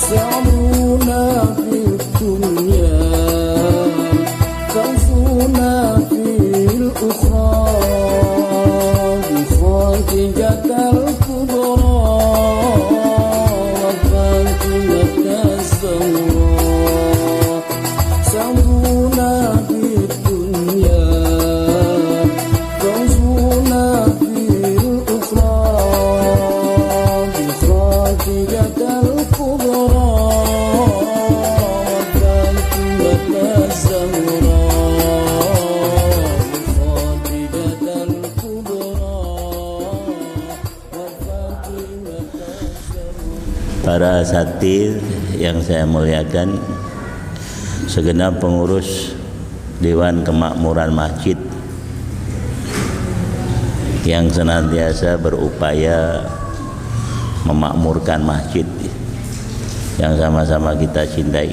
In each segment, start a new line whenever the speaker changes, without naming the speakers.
سعرنا في الدنيا فوزنا في الأخرى بخاتجة الكبرى وفاتنة الزهراء سعرنا في الدنيا فوزنا في الأخرى بخاتجة الكبرى وفاتنة الزهراء بخاتجة الكبرى وفاتنة الزهراء.
Para asatidz yang saya muliakan, segenap pengurus Dewan Kemakmuran Masjid yang senantiasa berupaya memakmurkan masjid yang sama-sama kita cintai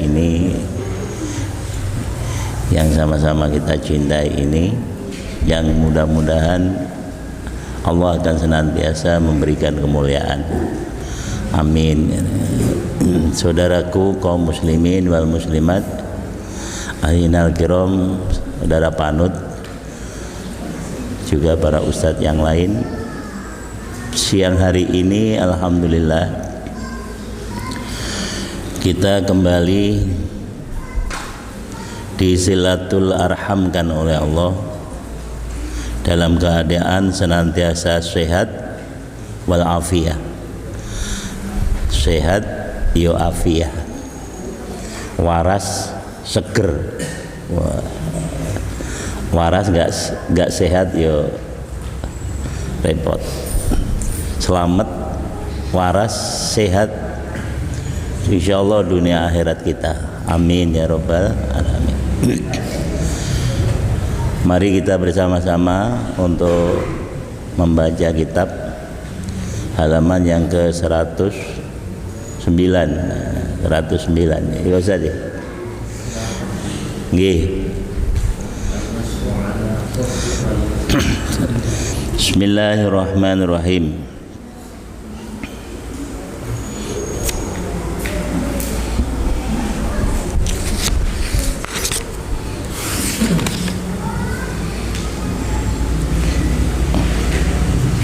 ini, yang mudah-mudahan Allah akan senantiasa memberikan kemuliaan. Amin. Saudaraku kaum muslimin wal muslimat, ahinal kiram, saudara panut, juga para ustadz yang lain, siang hari ini alhamdulillah kita kembali disilatul arhamkan oleh Allah dalam keadaan senantiasa sehat wal afiyah. Sehat yo afiyah, waras seger. Waras nggak sehat yo repot. Selamat, waras, sehat, insyaallah dunia akhirat kita. Amin ya rabbal alamin. Mari kita bersama-sama untuk membaca kitab halaman yang ke 109. Ya Ustaz ya. Nggih. Bismillahirrahmanirrahim.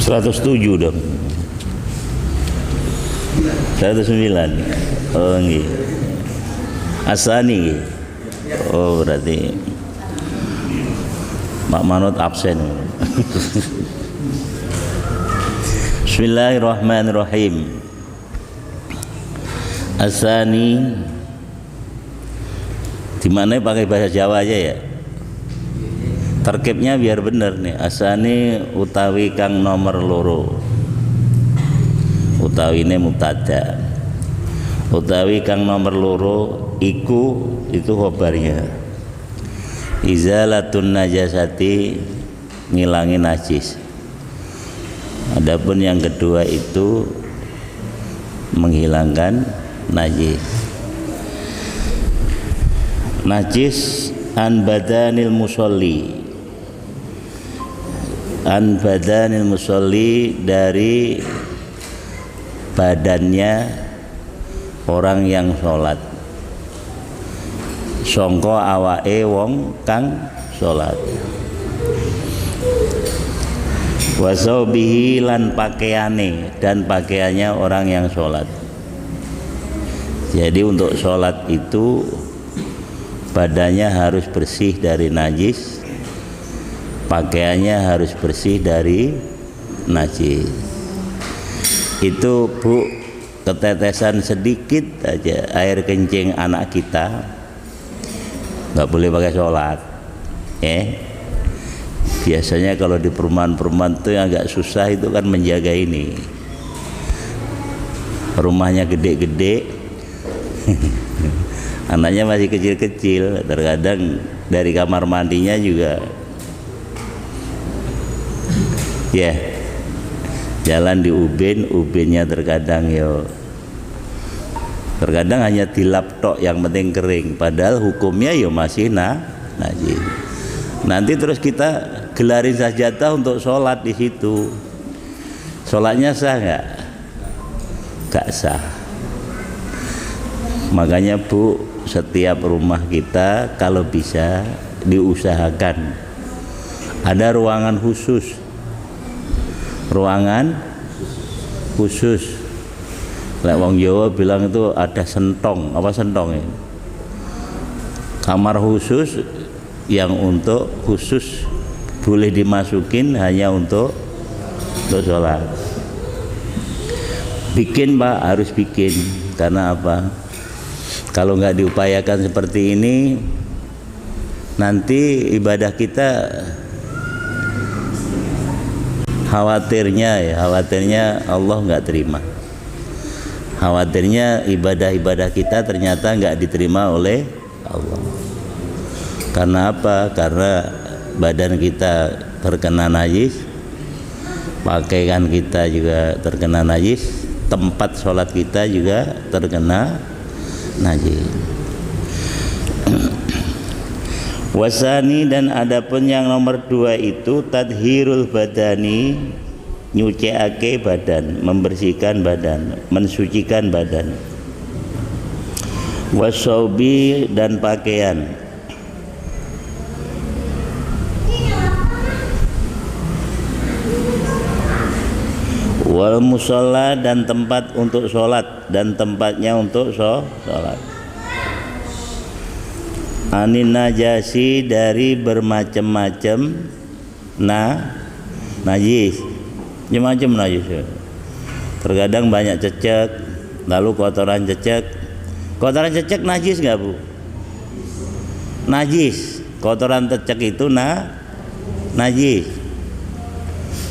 Seratus tujuh dong. 109. Oh nggih. Asani nggih. Oh berarti Mak Manut absen. Bismillahirrahmanirrahim. Asani, dimana pakai bahasa Jawa aja ya. Terkibnya biar bener nih. Asani utawi kang nomor loro. Utawi ini mubtada. Utawi kang nomor loro iku itu khobarnya. Izalatun najasati, ngilangin najis. Adapun yang kedua itu menghilangkan najis. Najis an badanil musolli. An badanil musolli, dari badannya orang yang sholat. Songko awake wong kang sholat. Wasaubihi, lan pakaiane, dan pakaiannya orang yang sholat. Jadi untuk sholat itu badannya harus bersih dari najis, pakaiannya harus bersih dari najis. Itu Bu, ketetesan sedikit aja air kencing anak kita nggak boleh pakai sholat. Biasanya kalau di perumahan-perumahan itu yang agak susah itu kan menjaga ini. Rumahnya gede-gede, anaknya masih kecil-kecil, terkadang dari kamar mandinya juga jalan di ubinnya terkadang terkadang hanya dilap tok, yang penting kering, padahal hukumnya masih najis. Nanti terus kita gelarin sajadah untuk sholat di situ, sholatnya sah nggak? Nggak sah. Makanya Bu, setiap rumah kita kalau bisa diusahakan ada ruangan khusus. Ruangan khusus. Lek wong Jawa bilang itu ada sentong, apa sentong ya? Kamar khusus yang untuk khusus boleh dimasukin hanya untuk sholat. Bikin Pak, harus bikin. Karena apa? Kalau nggak diupayakan seperti ini, nanti ibadah kita khawatirnya Allah nggak terima. Khawatirnya ibadah-ibadah kita ternyata nggak diterima oleh Allah. Karena apa? Karena badan kita terkena najis, pakaian kita juga terkena najis, tempat sholat kita juga terkena najis. Wasani, dan adapun yang nomor 2 itu tadhirul badani, nyuciake badan, membersihkan badan, mensucikan badan. Wasaubi, dan pakaian. Wal musola, dan tempat untuk sholat, dan tempatnya untuk sholat. Anin najasi, dari bermacam-macam najis, macam-macam najis. Terkadang banyak cecek, lalu kotoran cecek. Kotoran cecek najis nggak Bu? Najis. Kotoran cecek itu najis.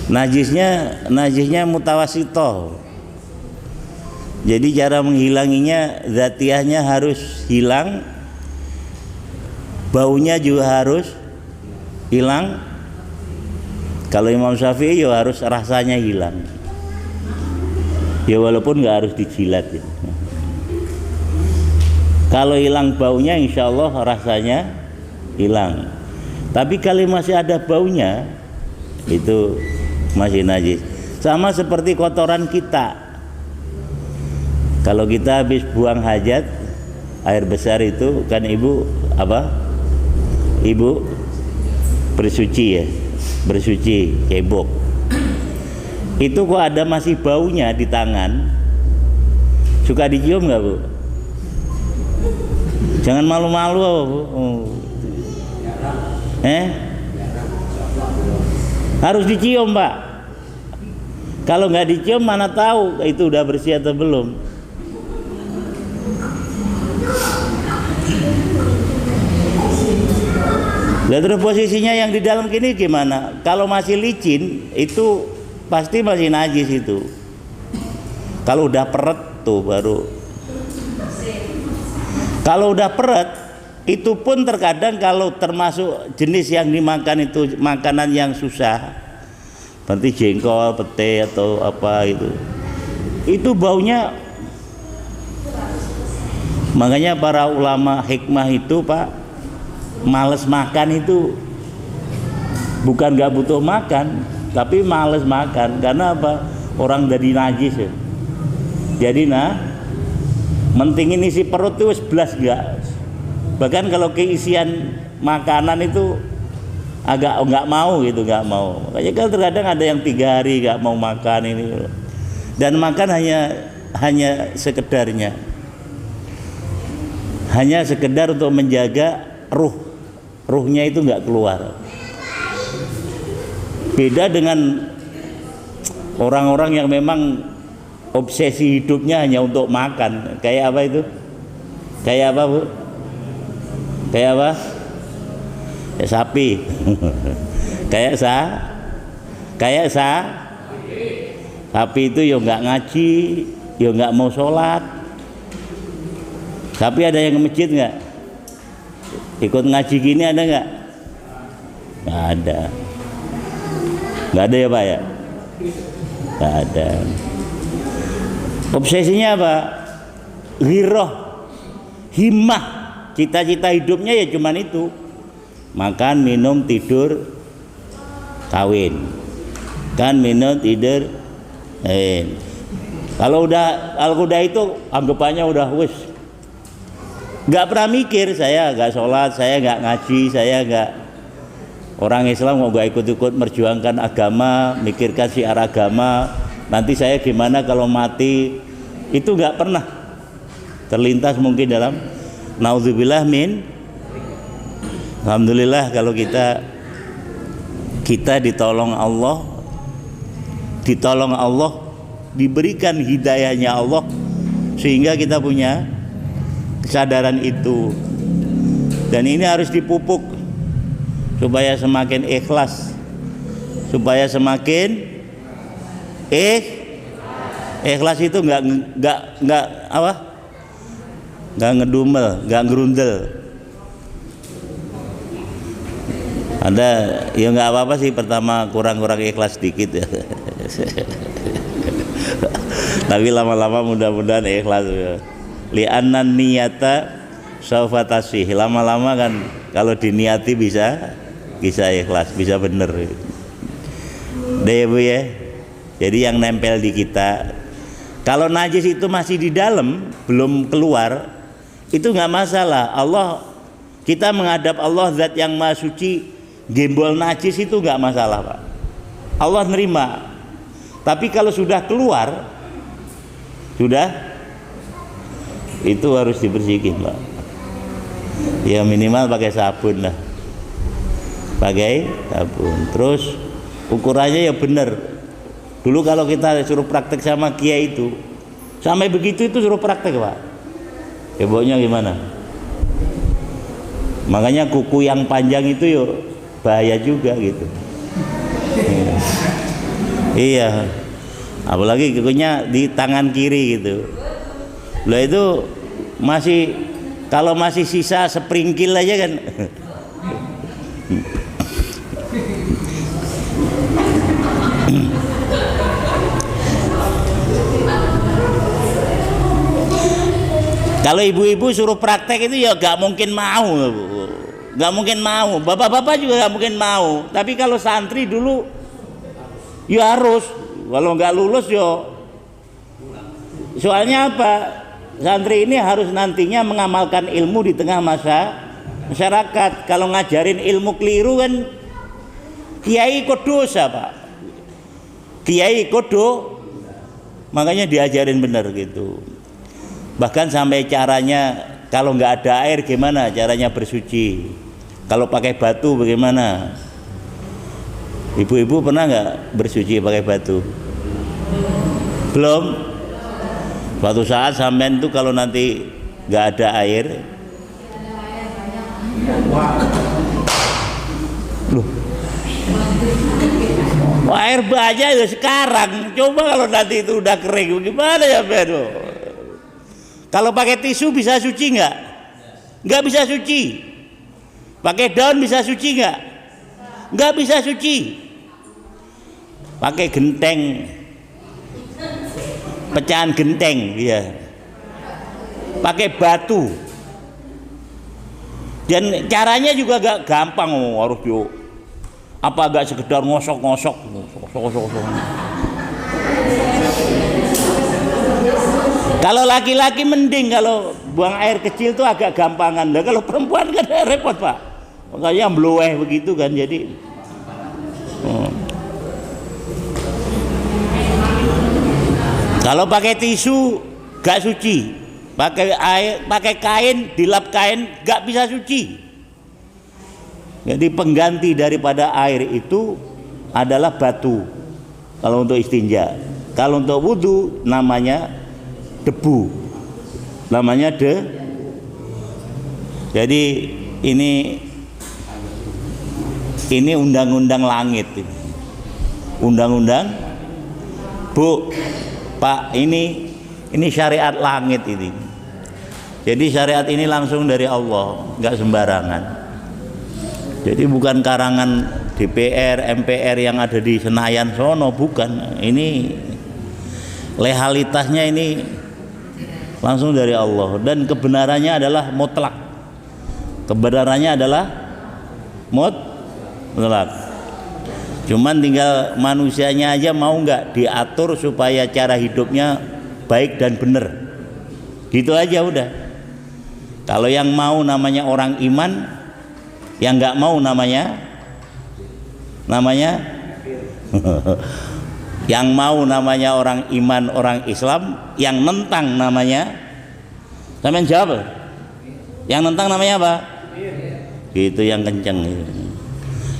Najisnya mutawasitoh. Jadi cara menghilanginya, zatiahnya harus hilang, baunya juga harus hilang. Kalau Imam Syafi'i ya harus rasanya hilang. Ya walaupun nggak harus dijilat ya. Kalau hilang baunya, insya Allah rasanya hilang. Tapi kalau masih ada baunya, itu masih najis. Sama seperti kotoran kita. Kalau kita habis buang hajat, air besar itu kan ibu apa? Ibu bersuci ya, bersuci cebok. Itu kok ada masih baunya di tangan, suka dicium nggak Bu? Jangan malu-malu Bu. Harus dicium Pak. Kalau nggak dicium mana tahu itu udah bersih atau belum. Lihat terus posisinya yang di dalam gini gimana? Kalau masih licin itu pasti masih najis itu. Kalau udah peret tuh baru. Kalau udah peret itu pun terkadang kalau termasuk jenis yang dimakan itu makanan yang susah, seperti jengkol, pete atau apa itu baunya. Makanya para ulama hikmah itu Pak, males makan itu bukan nggak butuh makan, tapi males makan. Karena apa? Orang dari najis ya. Jadi mentingin isi perut itu 11 enggak. Bahkan kalau keisian makanan itu agak nggak mau gitu, nggak mau. Makanya kan terkadang ada yang 3 hari nggak mau makan ini, dan makan hanya sekedarnya, hanya sekedar untuk menjaga ruhnya itu nggak keluar. Beda dengan orang-orang yang memang obsesi hidupnya hanya untuk makan. Kayak apa itu? Kayak apa Bu? Kayak apa? Ya, sapi. Kayak sapi itu ya nggak ngaji, ya nggak mau sholat. Tapi ada yang ke masjid nggak? Ikut ngaji gini ada nggak? Nggak ada. Nggak ada ya Pak ya? Nggak ada. Obsesinya apa? Ghiroh, himmah, cita-cita hidupnya ya cuman itu. Makan, minum, tidur, kawin. Kan minum, tidur, Kalau udah itu anggapannya udah wis nggak pernah mikir, saya nggak sholat, saya nggak ngaji, saya nggak, orang Islam kok nggak ikut-ikut merjuangkan agama, mikirkan syiar agama, nanti saya gimana kalau mati, itu nggak pernah terlintas mungkin dalam naudzubillah min. Alhamdulillah kalau kita ditolong Allah, diberikan hidayahnya Allah, sehingga kita punya kesadaran itu, dan ini harus dipupuk supaya semakin ikhlas, supaya semakin ikhlas itu nggak ngedumel, nggak ngerundel. Anda ya nggak apa-apa sih, pertama kurang-kurang ikhlas dikit ya. Tapi lama-lama mudah-mudahan ikhlas ya. Li'annan niyata saufa tasih. Lama-lama kan kalau diniati bisa ikhlas, bisa bener. Deh Bu ya. Jadi yang nempel di kita, kalau najis itu masih di dalam, belum keluar, itu nggak masalah. Allah, kita menghadap Allah zat yang maha suci, gembol najis itu nggak masalah Pak. Allah nerima. Tapi kalau sudah keluar, itu harus dibersihin Pak. Ya minimal pakai sabun lah, pakai sabun. Terus ukurannya ya bener. Dulu kalau kita suruh praktek sama kiai itu, sampai begitu itu suruh praktek Pak. Ya baunya gimana? Makanya kuku yang panjang itu yuk bahaya juga gitu. Iya, apalagi kukunya di tangan kiri gitu. Lah itu masih, kalau masih sisa sepringkil aja kan. Kalau ibu-ibu suruh praktek itu ya gak mungkin mau, gak mungkin mau. Bapak-bapak juga gak mungkin mau. Tapi kalau santri dulu ya harus, kalau nggak lulus yo. Soalnya apa? Santri ini harus nantinya mengamalkan ilmu di tengah masyarakat. Kalau ngajarin ilmu keliru kan kiai ikut dosa Pak. Kiai ikut makanya diajarin benar gitu. Bahkan sampai caranya, kalau nggak ada air gimana caranya bersuci? Kalau pakai batu bagaimana? Ibu-ibu pernah nggak bersuci pakai batu? Belum. Suatu saat sampean tuh kalau nanti nggak ada air, loh, air banyak ya sekarang. Coba kalau nanti itu udah kering, gimana ya Bedo? Kalau pakai tisu bisa suci nggak? Nggak bisa suci. Pakai daun bisa suci nggak? Nggak bisa suci. Pakai genteng, pecahan genteng, ya. Pakai batu. Dan caranya juga gak gampang, harus yuk. Apa gak sekedar ngosok-ngosok. Kalau laki-laki mending, kalau buang air kecil tuh agak gampangan. Nah, kalau perempuan kan repot Pak. Makanya bloweh begitu kan, jadi. Kalau pakai tisu gak suci, pakai kain, dilap kain gak bisa suci. Jadi pengganti daripada air itu adalah batu. Kalau untuk istinja, kalau untuk wudhu namanya debu, namanya Jadi ini undang-undang langit, undang-undang Bu. Pak, ini syariat langit ini. Jadi syariat ini langsung dari Allah, nggak sembarangan. Jadi bukan karangan DPR, MPR yang ada di Senayan sono, bukan. Ini legalitasnya ini langsung dari Allah, dan kebenarannya adalah mutlak. Kebenarannya adalah mutlak. Cuman tinggal manusianya aja mau nggak diatur supaya cara hidupnya baik dan benar. Gitu aja udah. Kalau yang mau namanya orang iman, yang nggak mau namanya yang mau namanya orang iman, orang Islam, yang nentang namanya, sampean jawab, yang nentang namanya apa? Itu yang kenceng.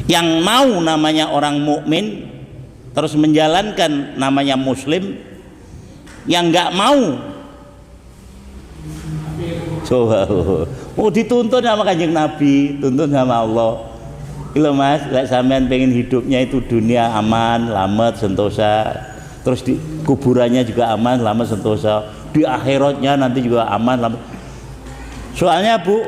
Yang mau namanya orang mukmin terus menjalankan namanya muslim, yang nggak mau coba mau dituntun sama Kanjeng Nabi, tuntun sama Allah.Ilo mas, lek sampean pengen hidupnya itu dunia aman, selamat, sentosa, terus di kuburannya juga aman, selamat, sentosa, di akhiratnya nanti juga aman, selamat. Soalnya Bu,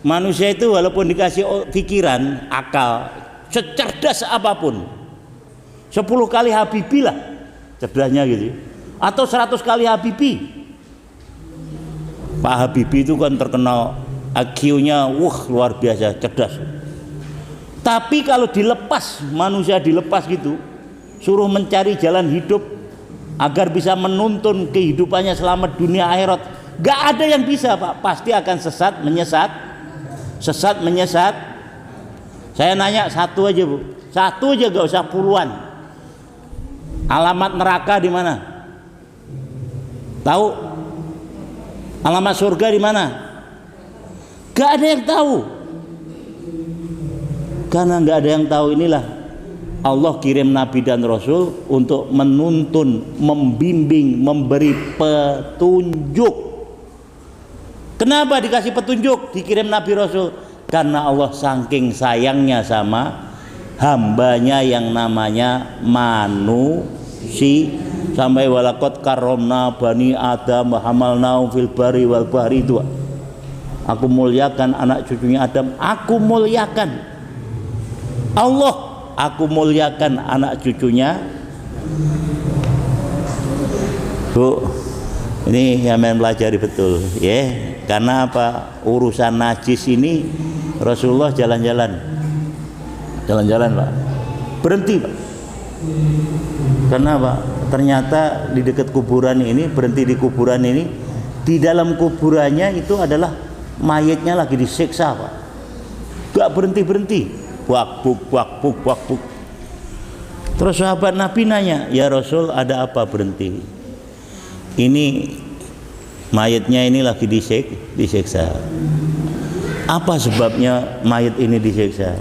manusia itu walaupun dikasih pikiran, akal, secerdas apapun, 10 kali Habibie lah cerdasnya gitu, atau 100 kali Habibie. Pak Habibie itu kan terkenal IQ-nya luar biasa, cerdas. Tapi kalau dilepas, manusia dilepas gitu, suruh mencari jalan hidup agar bisa menuntun kehidupannya selamat dunia akhirat, gak ada yang bisa Pak, pasti akan sesat menyesat. Saya nanya satu aja Bu, satu aja, gak usah puluhan. Alamat neraka di mana? Tahu? Alamat surga di mana? Gak ada yang tahu. Karena nggak ada yang tahu, inilah Allah kirim Nabi dan Rasul untuk menuntun, membimbing, memberi petunjuk. Kenapa dikasih petunjuk, dikirim Nabi Rasul? Karena Allah saking sayangnya sama hambanya yang namanya manusia. Sampai walakot karomna bani Adam hamalnaum fil bari wal bahri, itu aku muliakan anak cucunya Adam, aku muliakan Allah, aku muliakan anak cucunya. Bu, ini yang pelajari betul ya, karena apa? Urusan najis ini Rasulullah jalan-jalan Pak, berhenti Pak. Karena apa? Ternyata di dekat kuburan ini, berhenti di kuburan ini, di dalam kuburannya itu adalah mayatnya lagi disiksa Pak, gak berhenti. Wakbuk. Terus sahabat Nabi nanya, ya Rasul, ada apa berhenti? Ini mayatnya ini lagi disiksa. Apa sebabnya mayat ini disiksa?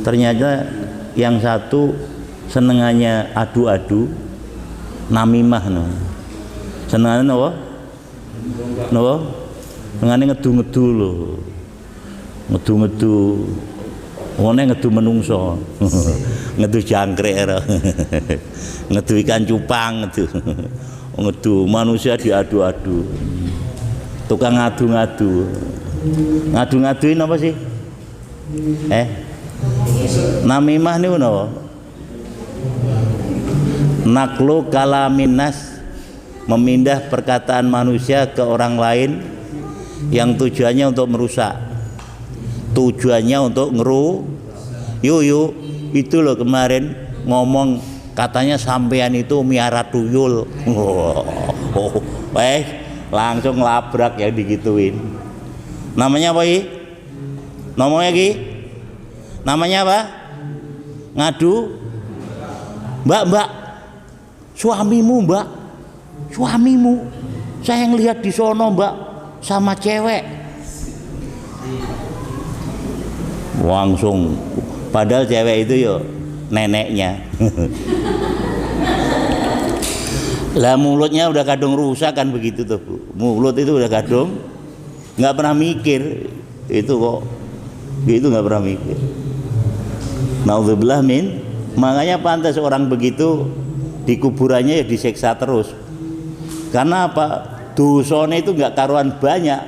Ternyata yang satu senengannya adu-adu, namimah no. Senengannya no? Senengannya ngedu-ngedu loh. Ngedu-ngedu. Ngene ngedu menungso, ngedu jangkrik, ngedu ikan cupang, ngedu manusia diadu-adu, tukang ngadu-ngadu, ngadu-ngaduin apa sih? Namimah nih napa? Naklu kalaminas, memindah perkataan manusia ke orang lain yang tujuannya untuk merusak, tujuannya untuk yuk itu loh kemarin ngomong katanya sampean itu miara tuyul. Langsung labrak yang digituin. Namanya apa Ki? Namanya Ki? Namanya apa? Ngadu? Mbak, suamimu Mbak, suamimu saya ngelihat di sono Mbak sama cewek. Langsung, padahal cewek itu yo neneknya. Lah mulutnya udah kadung rusak kan begitu tuh Bu. Mulut itu udah kadung nggak pernah mikir itu kok gitu, nggak pernah mikir. Naudzubillah min. Makanya pantas orang begitu di kuburannya ya disiksa terus. Karena apa? Dosanya itu nggak karuan banyak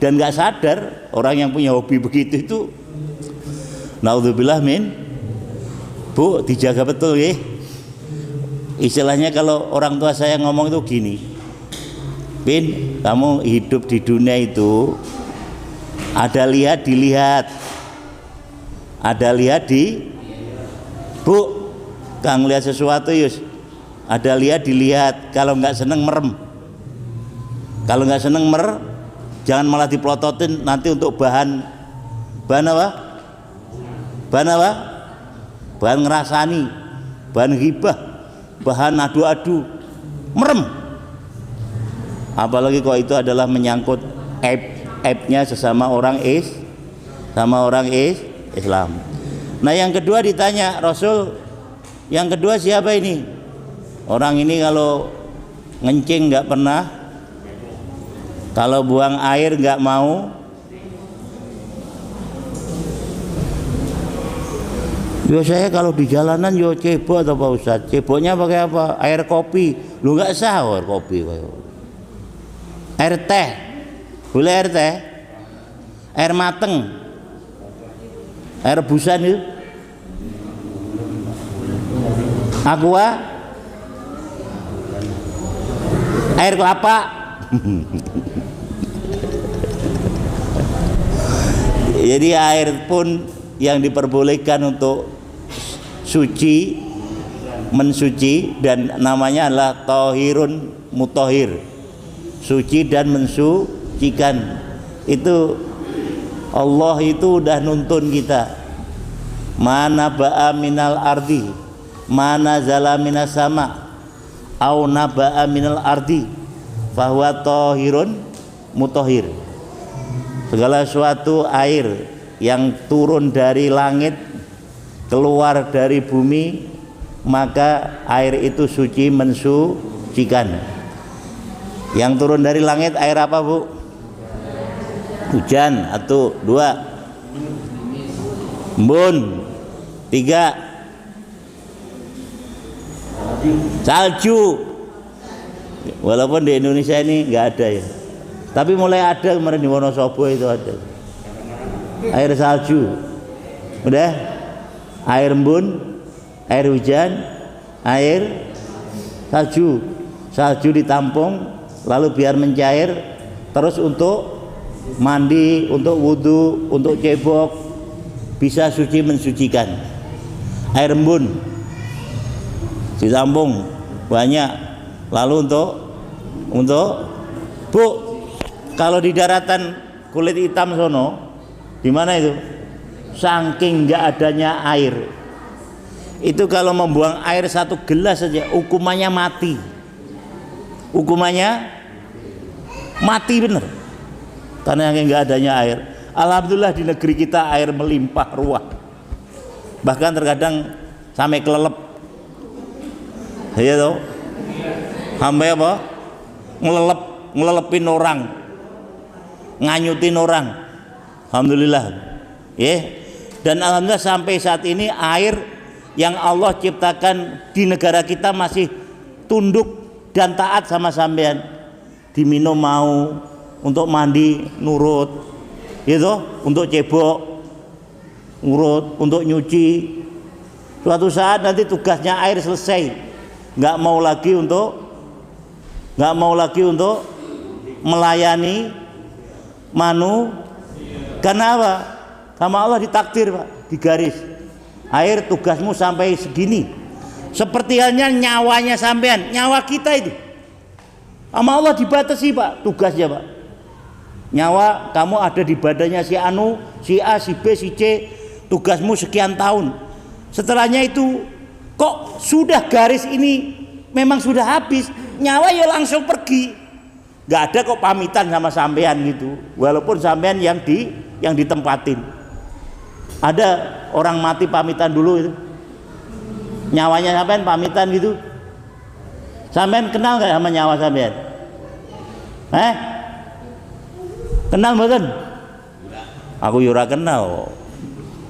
dan nggak sadar. Orang yang punya hobi begitu itu, naudzubillah min. Bu, dijaga betul ya. Istilahnya kalau orang tua saya ngomong itu gini, Bin, kamu hidup di dunia itu ada lihat dilihat, ada lihat di, Bu, Kang lihat sesuatu Yus, ada lihat dilihat. Kalau nggak seneng merem, kalau nggak seneng Jangan malah diplototin nanti untuk bahan apa? Bahan apa? Bahan ngerasani, bahan ghibah, bahan adu-adu, merem. Apalagi kalau itu adalah menyangkut aibnya sesama orang Islam. Nah, yang kedua ditanya Rasul, yang kedua siapa ini? Orang ini kalau ngencing nggak pernah, kalau buang air nggak mau. Yo saya kalau di jalanan yo cebok atau Pak Ustadz, ceboknya pakai apa? Air kopi. Lu nggak sah air kopi. Air teh, boleh air teh? Air mateng, air rebusan itu. Aqua, air kelapa. Jadi air pun yang diperbolehkan untuk suci, mensuci, dan namanya adalah tohirun mutohir, suci dan mensucikan. Itu Allah itu udah nuntun kita, mana ba'a minal ardi, mana zala minas sama, au naba'a minal ardi, fahuwa tohirun mutohir. Segala suatu air yang turun dari langit, keluar dari bumi, maka air itu suci, mensucikan. Yang turun dari langit air apa, Bu? Hujan. Atau dua, embun. Tiga, salju. Walaupun di Indonesia ini nggak ada ya, tapi mulai ada kemarin di Wonosobo itu ada air salju. Udah, air embun, air hujan, air salju. Salju ditampung lalu biar mencair, terus untuk mandi, untuk wudhu, untuk cebok, bisa suci mensucikan. Air embun ditampung banyak, lalu untuk Bu, kalau di daratan kulit hitam sono, di mana itu? Saking nggak adanya air, itu kalau membuang air satu gelas saja hukumannya mati. Hukumannya mati bener, karena yang nggak adanya air. Alhamdulillah di negeri kita air melimpah ruah, bahkan terkadang sampai kelelep. Ya toh, sampai apa? Ngelelepin orang, nganyutin orang. Alhamdulillah, ya. Dan alhamdulillah sampai saat ini air yang Allah ciptakan di negara kita masih tunduk dan taat sama sampean. Diminum mau, untuk mandi nurut, gitu, untuk cebok nurut, untuk nyuci. Suatu saat nanti tugasnya air selesai, nggak mau lagi untuk melayani karena apa? Sama Allah ditakdir, Pak, digaris. Air tugasmu sampai segini. Seperti halnya nyawanya sampean, nyawa kita itu. Sama Allah dibatasi, Pak, tugasnya, Pak. Nyawa kamu ada di badannya si Anu, si A, si B, si C. Tugasmu sekian tahun. Setelahnya itu kok sudah garis ini memang sudah habis, nyawa ya langsung pergi. Nggak ada kok pamitan sama sampean gitu, walaupun sampean yang ditempatin. Ada orang mati pamitan dulu itu, nyawanya sampean pamitan gitu. Sampean kenal nggak sama nyawa sampean? Kenal mboten? Aku yo ora kenal,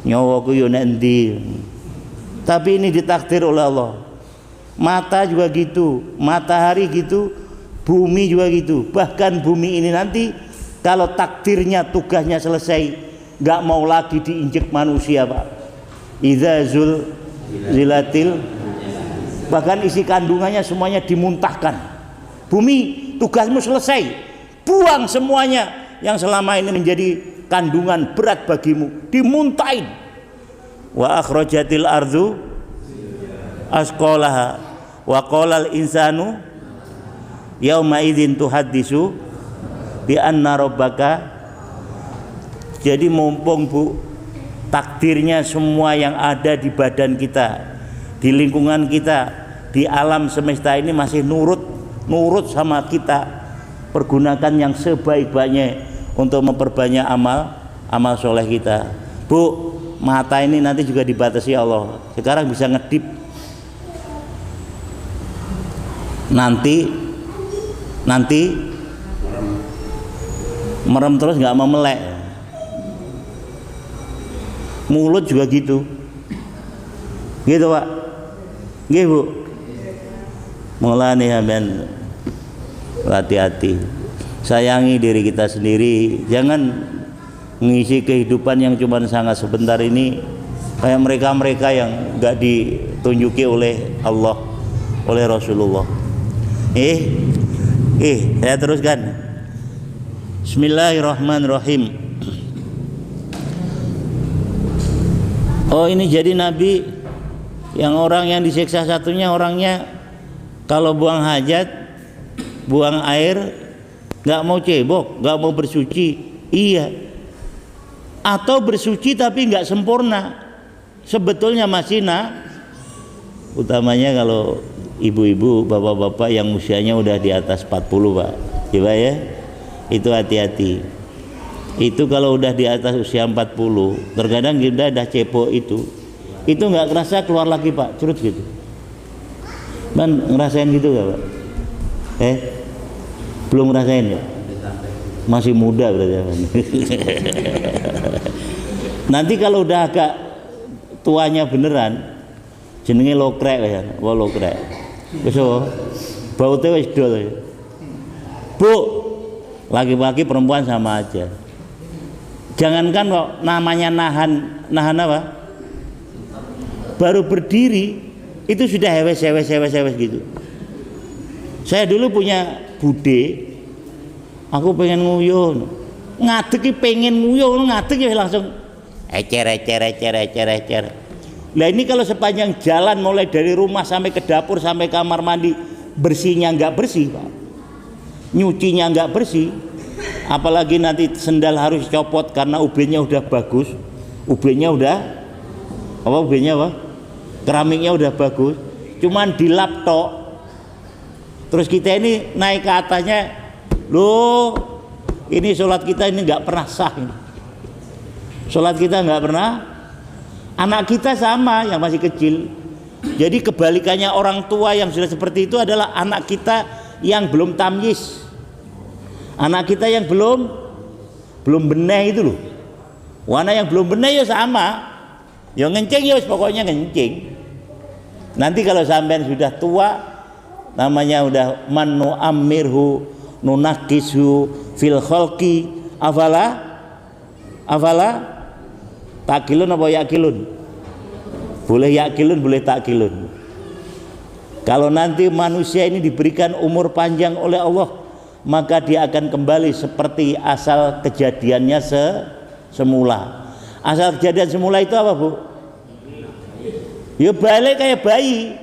nyawaku yo nek endi. Tapi ini ditakdir oleh Allah. Mata juga gitu, matahari gitu, bumi juga gitu. Bahkan bumi ini nanti kalau takdirnya tugasnya selesai, nggak mau lagi diinjek manusia, Pak. Idza zilatil, bahkan isi kandungannya semuanya dimuntahkan. Bumi, tugasmu selesai, buang semuanya yang selama ini menjadi kandungan berat bagimu, dimuntahin. Wa akhrajatil ardu asqalaha wa qalal insanu yauma idzin tuhaddisu bi anna rabbaka. Jadi mumpung Bu, takdirnya semua yang ada di badan kita, di lingkungan kita, di alam semesta ini masih nurut sama kita, pergunakan yang sebaik-baiknya untuk memperbanyak amal soleh kita. Bu, mata ini nanti juga dibatasi Allah. Sekarang bisa ngedip, nanti merem terus nggak mau melek. Mulut juga gitu Pak. Nggih Bu. Mulane sampean hati-hati, sayangi diri kita sendiri, jangan mengisi kehidupan yang cuma sangat sebentar ini kayak mereka yang nggak ditunjuki oleh Allah, oleh Rasulullah. Saya teruskan. Bismillahirrahmanirrahim. Oh, ini jadi Nabi yang orang yang disiksa satunya orangnya kalau buang hajat, buang air, nggak mau cebok, nggak mau bersuci, iya. Atau bersuci tapi nggak sempurna, sebetulnya masih utamanya kalau ibu-ibu, bapak-bapak yang usianya udah di atas 40 Pak, coba ya, itu hati-hati. Itu kalau udah di atas usia 40, terkadang kita udah cepo itu nggak kerasa keluar lagi Pak, curut gitu. Man ngerasain gitu nggak Pak? Belum ngerasain ya? Masih muda berarti. Nanti kalau udah agak tuanya beneran, jenenge lokrek ya, lokrek. Wis baute wis dol. Bu, laki-laki perempuan sama aja. Jangankan kok namanya nahan apa? Baru berdiri itu sudah hewes gitu. Saya dulu punya bude, aku pengen nguyuh, ngadeg pengen nguyuh, ngadeg langsung ecer. Lah ini kalau sepanjang jalan mulai dari rumah sampai ke dapur sampai kamar mandi bersihnya nggak bersih Pak, nyucinya nggak bersih, apalagi nanti sendal harus copot karena UB-nya udah bagus, keramiknya udah bagus, cuman di laptop. Terus kita ini naik ke atasnya, loh ini sholat kita ini nggak pernah sah ini. Sholat kita nggak pernah. Anak kita sama yang masih kecil. Jadi kebalikannya orang tua yang sudah seperti itu adalah anak kita yang belum tamyiz, anak kita yang belum benih itu loh. Anak yang belum benih ya sama, ya ngencing ya pokoknya ngencing. Nanti kalau sampean sudah tua, namanya udah manu amirhu nunakisu fil khalqi afala takilun apa yakilun? Boleh yakilun, boleh takilun. Kalau nanti manusia ini diberikan umur panjang oleh Allah, maka dia akan kembali seperti asal kejadiannya semula. Asal kejadian semula itu apa Bu? Ya balik kayak bayi.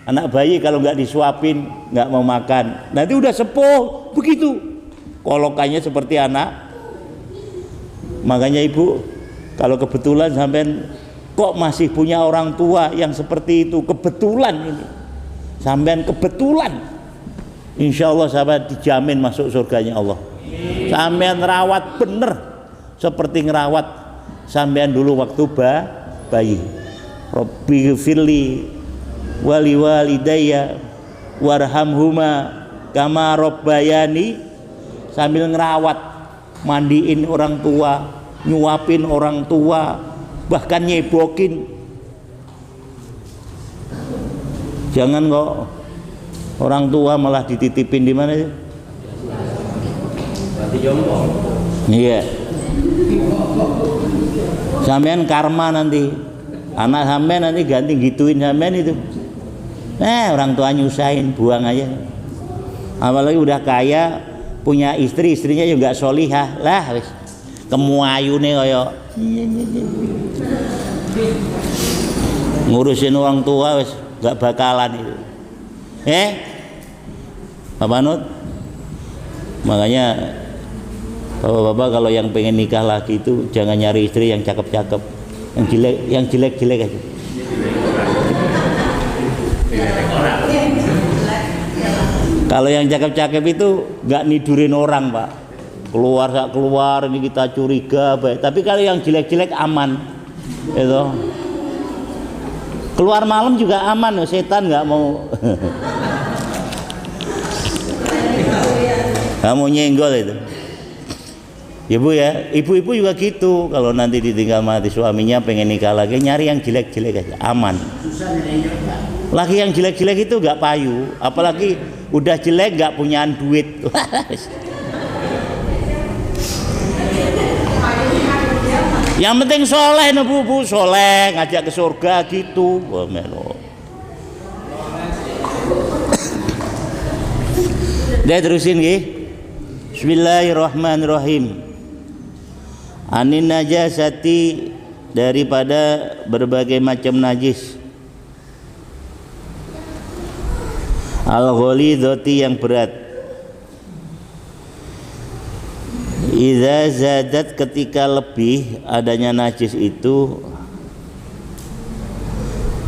Anak bayi kalau nggak disuapin nggak mau makan, nanti udah sepuh begitu kolokannya seperti anak. Makanya Ibu, kalau kebetulan sampean kok masih punya orang tua yang seperti itu, kebetulan ini sampean kebetulan, insya Allah sahabat dijamin masuk surganya Allah. Sampean rawat bener seperti ngerawat sampean dulu waktu bayi. Rabbi ghfirli wali walidayya warhamhuma kama rabbayani, sambil ngerawat, mandiin orang tua, nyuapin orang tua, bahkan nyebokin. Jangan kok orang tua malah dititipin di mana sih? Iya. Sampean karma nanti. Anak sampean nanti ganti gituin sampean itu. Orang tua nyusahin, buang aja. Apalagi udah kaya, punya istri, istrinya juga solihah. Lah wis kemuayune kaya ngurusin orang tua wis gak bakalan itu. Apa Nut? Makanya Bapak-bapak kalau yang pengen nikah lagi itu jangan nyari istri yang cakep-cakep, yang jelek-jelek aja. Kalau yang cakep-cakep itu nggak nidurin orang, Pak. Keluar ini kita curiga, baik. Tapi kalau yang jelek-jelek aman, itu. Keluar malam juga aman, setan nggak mau. Nggak mau nyenggol itu. Ya Bu ya, ibu-ibu juga gitu. Kalau nanti ditinggal mati suaminya pengen nikah lagi, nyari yang jelek-jelek aja, aman. Laki yang jelek-jelek itu nggak payu, apalagi udah jelek nggak punyaan duit. Yang penting soleh, bu, soleh, ngajak ke surga gitu. Dia terusin gih. Bismillahirrahmanirrahim. Anin najasati, daripada berbagai macam najis. Al-ghalidhati, yang berat. Idza zadat, ketika lebih adanya najis itu,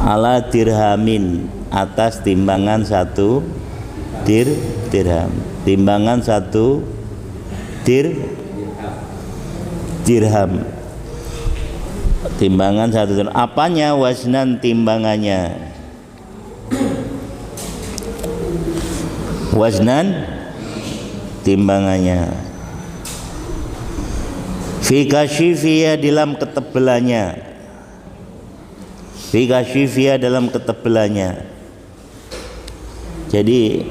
ala dirhamin, atas timbangan 1 dirham. Timbangan 1 dirham. Timbangan 1 dirham. Apanya? Waznan, timbangannya. Waznan, timbangannya. Fi kasyifiyah, dalam ketebalannya. Fi kasyifiyah, dalam ketebalannya. Jadi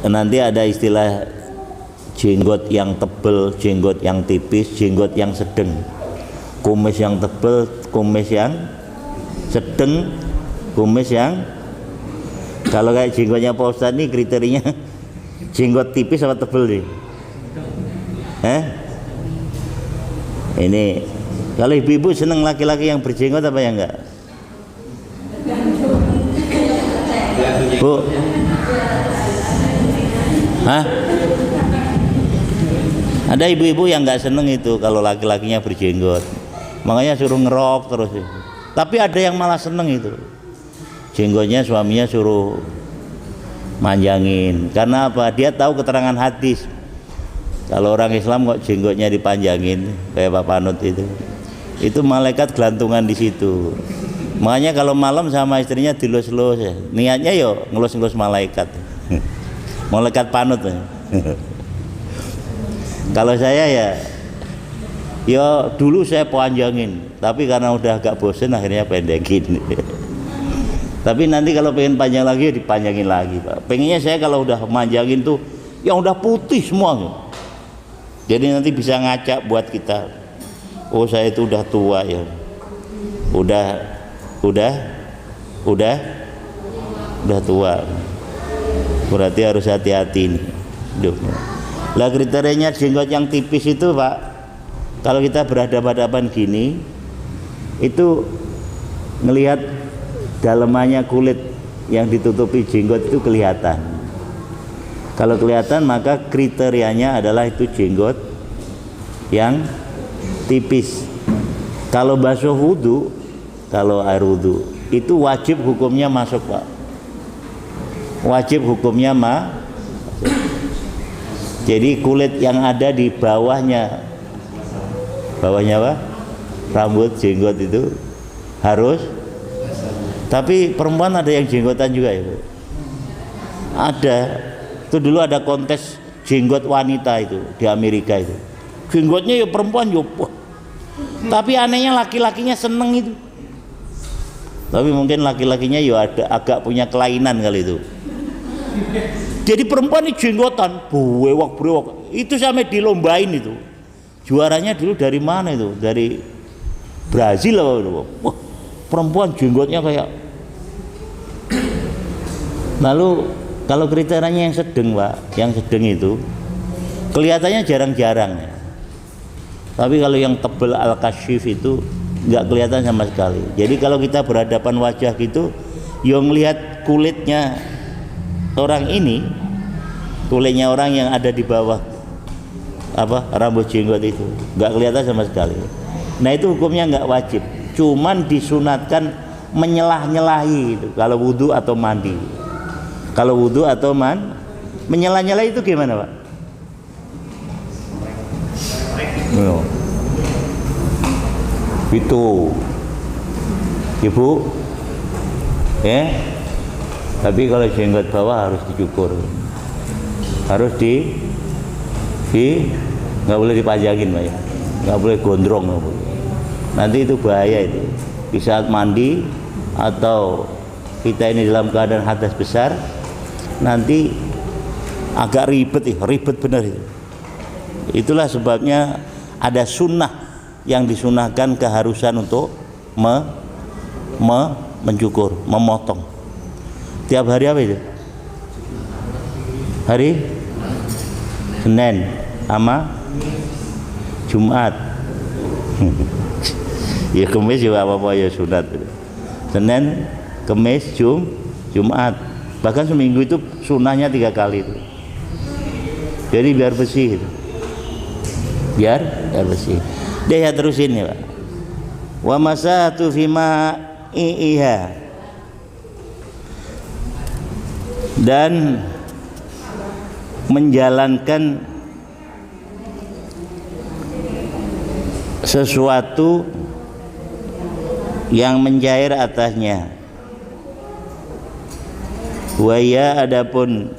nanti ada istilah jenggot yang tebal, jenggot yang tipis, jenggot yang sedang, kumis yang tebal, kumis yang sedang, kumis yang, kalau kayak jenggotnya Pak Ustadz nih kriterianya jenggot tipis apa tebal nih? Ini kalau ibu-ibu seneng laki-laki yang berjenggot apa ya enggak? Bu? Hah? Ada ibu-ibu yang nggak seneng itu kalau laki-lakinya berjenggot, makanya suruh ngerok terus. Tapi ada yang malah seneng itu, jenggotnya suaminya suruh manjangin. Karena apa? Dia tahu keterangan hadis. Kalau orang Islam kok jenggotnya dipanjangin kayak Pak Panut itu malaikat gelantungan di situ. Makanya kalau malam sama istrinya dilus-lus ya. Niatnya yo ngelus-ngelus malaikat. Malaikat Panut ya. Kalau saya ya dulu saya panjangin, tapi karena udah agak bosen akhirnya pendekin. Tapi nanti kalau pengen panjang lagi ya dipanjangin lagi, Pak. Pengennya saya kalau udah manjangin tuh yang udah putih semua. Jadi nanti bisa ngaca buat kita. Oh, saya itu udah tua ya. Udah tua. Berarti harus hati-hati nih. Lah kriterianya jenggot yang tipis itu, Pak. Kalau kita berhadapan-hadapan gini, itu ngelihat dalamannya kulit yang ditutupi jenggot itu kelihatan. Kalau kelihatan maka kriterianya adalah itu jenggot yang tipis. Kalau basuh wudu, kalau air wudu itu wajib hukumnya masuk, Pak. Wajib hukumnya jadi kulit yang ada di bawahnya apa? Rambut, jenggot itu harus. Tapi perempuan ada yang jenggotan juga ya, Bu? Ada. Itu dulu ada kontes jenggot wanita itu di Amerika itu. Jenggotnya ya perempuan ya. Tapi anehnya laki-lakinya seneng itu. Tapi mungkin laki-lakinya ya ada agak punya kelainan kali itu. Jadi perempuan ini jenggotan, brewok. Itu sampai dilombain itu. Juaranya dulu dari mana itu? Dari Brazil apa? Wah, perempuan jenggotnya kayak. Lalu kalau kriterianya yang sedang, Pak, yang sedang itu kelihatannya jarang-jarang ya. Tapi kalau yang tebal al-kasyif itu nggak kelihatan sama sekali. Jadi kalau kita berhadapan wajah gitu, yang lihat kulitnya orang ini kulitnya orang yang ada di bawah rambut jenggot itu, nggak kelihatan sama sekali. Nah itu hukumnya nggak wajib, cuman disunatkan menyelah-nyelahi itu kalau wudhu atau mandi. Kalau wudhu atau menyelah-nyelahi itu gimana Pak? Itu Ibu tapi kalau jenggot bawah harus dicukur, harus nggak boleh dipajangin Pak ya, nggak boleh gondrong, nggak boleh. Nanti itu bahaya itu. Di saat mandi atau kita ini dalam keadaan hadas besar, nanti agak ribet benar itu. Itulah sebabnya ada sunnah yang disunahkan, keharusan untuk mencukur, memotong. Tiap hari apa itu? Hari Senin sama Jumat. Ya Kamis juga apa-apa ya sunat. Senin, Kamis, Jumat. Bahkan seminggu itu sunahnya 3 kali itu. Jadi biar bersih itu. Biar bersih. Dia ya terusin ya Pak. Wa masatu fima iha. Dan menjalankan sesuatu yang mencair atasnya. Waya adapun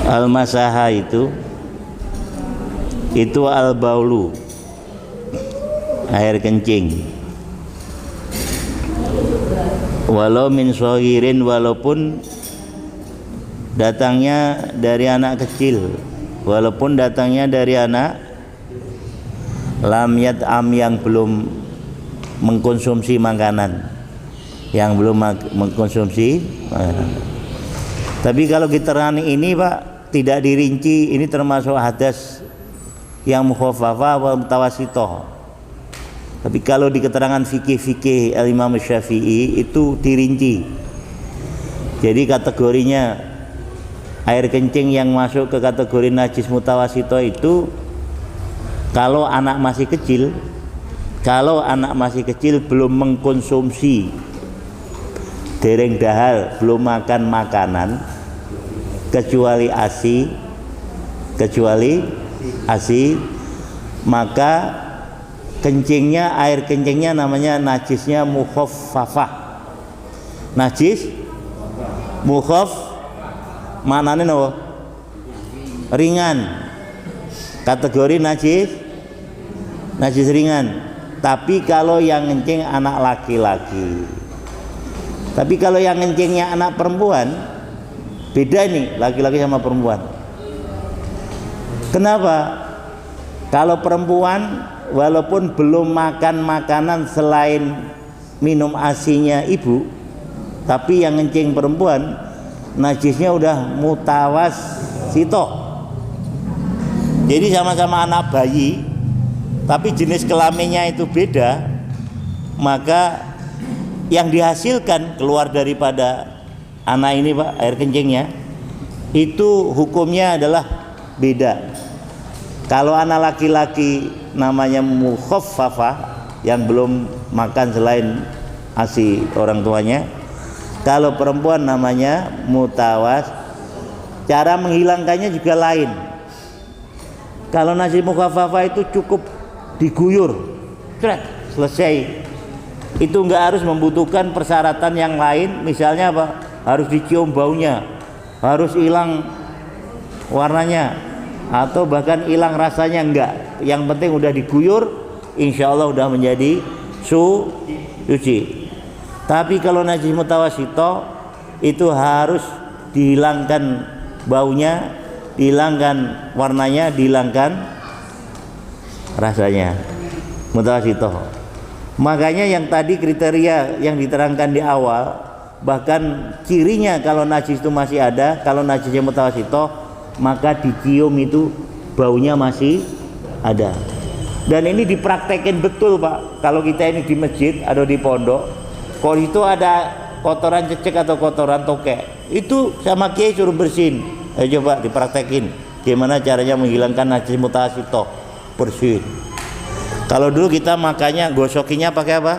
al-masaha itu al-baulu, air kencing. Walau min shahirin, walaupun datangnya dari anak kecil, walaupun datangnya dari anak lam yat'am, yang belum mengkonsumsi makanan, yang belum mengkonsumsi makanan. Tapi kalau keterangan ini Pak tidak dirinci ini termasuk hadas yang mukhaffafah atau mutawasithah. Tapi kalau di keterangan fikih Imam Syafi'i itu dirinci. Jadi kategorinya air kencing yang masuk ke kategori najis mutawasithah itu kalau anak masih kecil belum mengkonsumsi, dereng dahal, belum makan makanan kecuali ASI, maka air kencingnya namanya najisnya mukhaffafah. Najis manane napa? Ringan. Kategori najis ringan. Tapi kalau yang kencing anak laki-laki. Tapi kalau yang kencingnya anak perempuan, beda nih laki-laki sama perempuan. Kenapa? Kalau perempuan walaupun belum makan makanan selain minum asinya ibu, tapi yang kencing perempuan najisnya udah mutawasithah. Jadi sama-sama anak bayi, tapi jenis kelaminnya itu beda, maka yang dihasilkan keluar daripada anak ini Pak, air kencingnya itu hukumnya adalah beda. Kalau anak laki-laki namanya mukhaffafah, yang belum makan selain ASI orang tuanya. Kalau perempuan namanya mutawas. Cara menghilangkannya juga lain. Kalau najis mukhaffafah itu cukup diguyur, selesai. Itu enggak harus membutuhkan persyaratan yang lain. Misalnya apa? Harus dicium baunya, harus hilang warnanya, atau bahkan hilang rasanya, enggak. Yang penting udah diguyur, insya Allah udah menjadi suci. Tapi kalau najis mutawasithah itu harus dihilangkan baunya, dihilangkan warnanya, dihilangkan rasanya. Mutawasithah. Makanya yang tadi kriteria yang diterangkan di awal, bahkan cirinya kalau najis itu masih ada, kalau najisnya mutawasithah, maka dicium itu baunya masih ada. Dan ini dipraktekin betul Pak. Kalau kita ini di masjid atau di pondok, kalau itu ada kotoran cecek atau kotoran tokek, itu sama kiai suruh bersihin. Ayo coba dipraktekin gimana caranya menghilangkan najis mutawasito, bersihin. Kalau dulu kita makanya gosokinya pakai apa?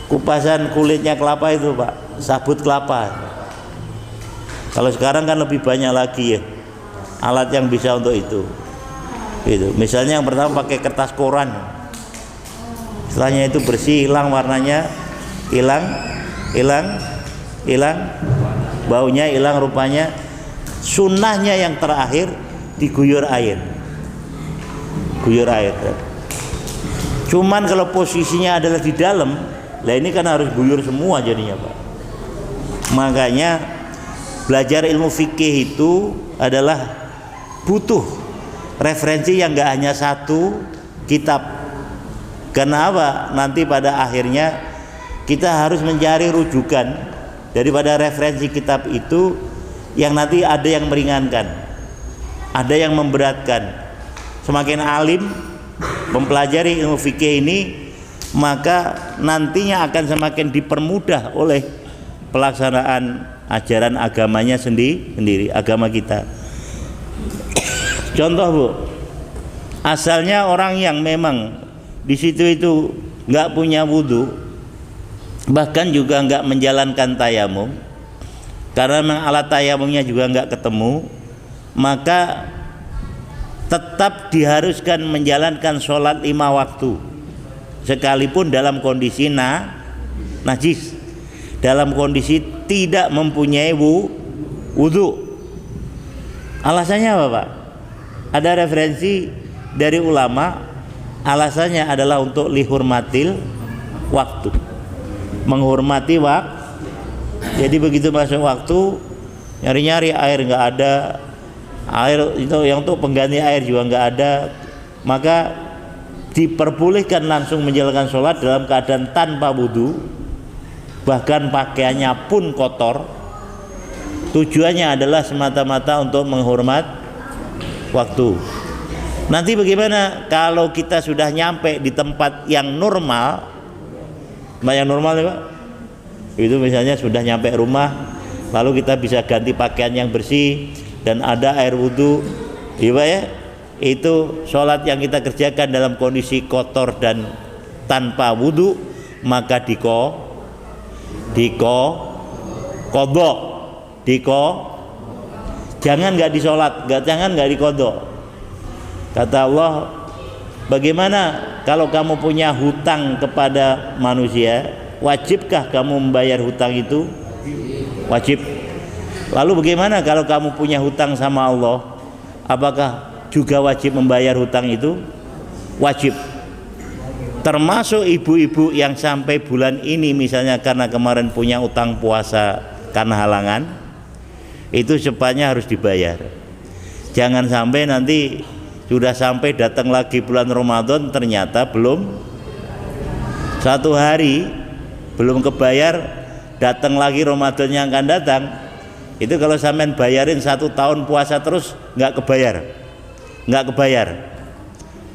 Kupasan kulitnya kelapa itu Pak, sabut kelapa. Kalau sekarang kan lebih banyak lagi ya alat yang bisa untuk itu. Gitu. Misalnya yang pertama pakai kertas koran, setelahnya itu bersih, hilang warnanya, hilang, baunya hilang, rupanya. Sunnahnya yang terakhir diguyur air, Cuman kalau posisinya adalah di dalam, lah ini kan harus guyur semua jadinya Pak. Makanya belajar ilmu fikih itu adalah butuh referensi yang enggak hanya satu kitab. Kenapa? Nanti pada akhirnya kita harus mencari rujukan daripada referensi kitab itu yang nanti ada yang meringankan, ada yang memberatkan. Semakin alim mempelajari ilmu fikih ini, maka nantinya akan semakin dipermudah oleh pelaksanaan ajaran agamanya sendiri, agama kita. Contoh Bu, asalnya orang yang memang di situ itu nggak punya wudhu, bahkan juga nggak menjalankan tayamum, karena memang alat tayamumnya juga nggak ketemu, maka tetap diharuskan menjalankan sholat 5 waktu sekalipun dalam kondisi najis, dalam kondisi tidak mempunyai wudhu. Alasannya apa Pak? Ada referensi dari ulama, alasannya adalah untuk lihurmatil waktu, menghormati waktu. Jadi begitu masuk waktu, nyari-nyari air nggak ada, air itu yang untuk pengganti air juga nggak ada, maka diperbolehkan langsung menjalankan sholat dalam keadaan tanpa wudhu, bahkan pakaiannya pun kotor. Tujuannya adalah semata-mata untuk menghormat waktu. Nanti bagaimana kalau kita sudah nyampe di tempat yang normal? Yang normal ya Pak, itu misalnya sudah nyampe rumah, lalu kita bisa ganti pakaian yang bersih dan ada air wudhu, iya Pak ya, itu sholat yang kita kerjakan dalam kondisi kotor dan tanpa wudhu, maka jangan nggak disolat, jangan nggak dikodok. Kata Allah, bagaimana kalau kamu punya hutang kepada manusia, wajibkah kamu membayar hutang itu? Wajib. Lalu bagaimana kalau kamu punya hutang sama Allah, apakah juga wajib membayar hutang itu? Wajib. Termasuk ibu-ibu yang sampai bulan ini misalnya karena kemarin punya utang puasa karena halangan, itu cepatnya harus dibayar. Jangan sampai nanti sudah sampai datang lagi bulan Ramadan ternyata belum 1 hari belum kebayar, datang lagi Ramadan yang akan datang, itu kalau sampean bayarin 1 tahun puasa terus nggak kebayar,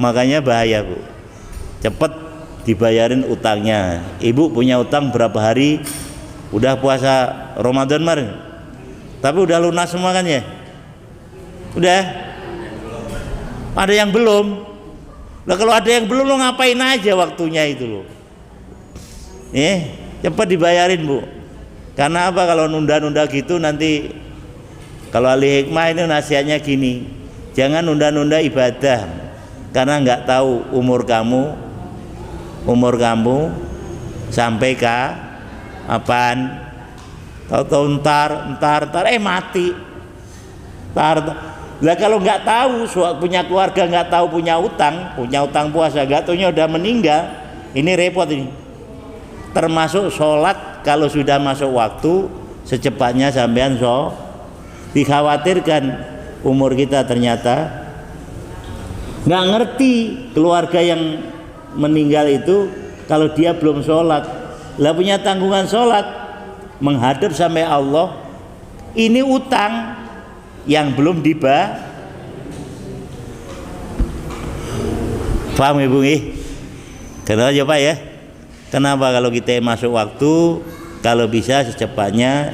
makanya bahaya Bu. Cepet dibayarin utangnya. Ibu punya utang berapa hari, udah puasa Ramadan kemarin, tapi udah lunas semua kan ya? Udah? Ada yang belum. Nah kalau ada yang belum, lo ngapain aja waktunya itu lo? Cepat dibayarin Bu. Karena apa? Kalau nunda-nunda gitu nanti, kalau ahli hikmah itu nasihatnya gini, jangan nunda-nunda ibadah, karena nggak tahu umur kamu sampai apaan. Tahu-tahu ntar mati. Lah kalau nggak tahu, punya keluarga nggak tahu punya utang puasa, nggak tahunya udah meninggal, ini repot ini. Termasuk sholat kalau sudah masuk waktu, secepatnya sampean dikhawatirkan umur kita ternyata nggak ngerti keluarga yang meninggal itu kalau dia belum sholat, lah punya tanggungan sholat menghadap sampai Allah, ini utang yang belum paham Ibu? Kenal aja Pak ya. Kenapa kalau kita masuk waktu, kalau bisa secepatnya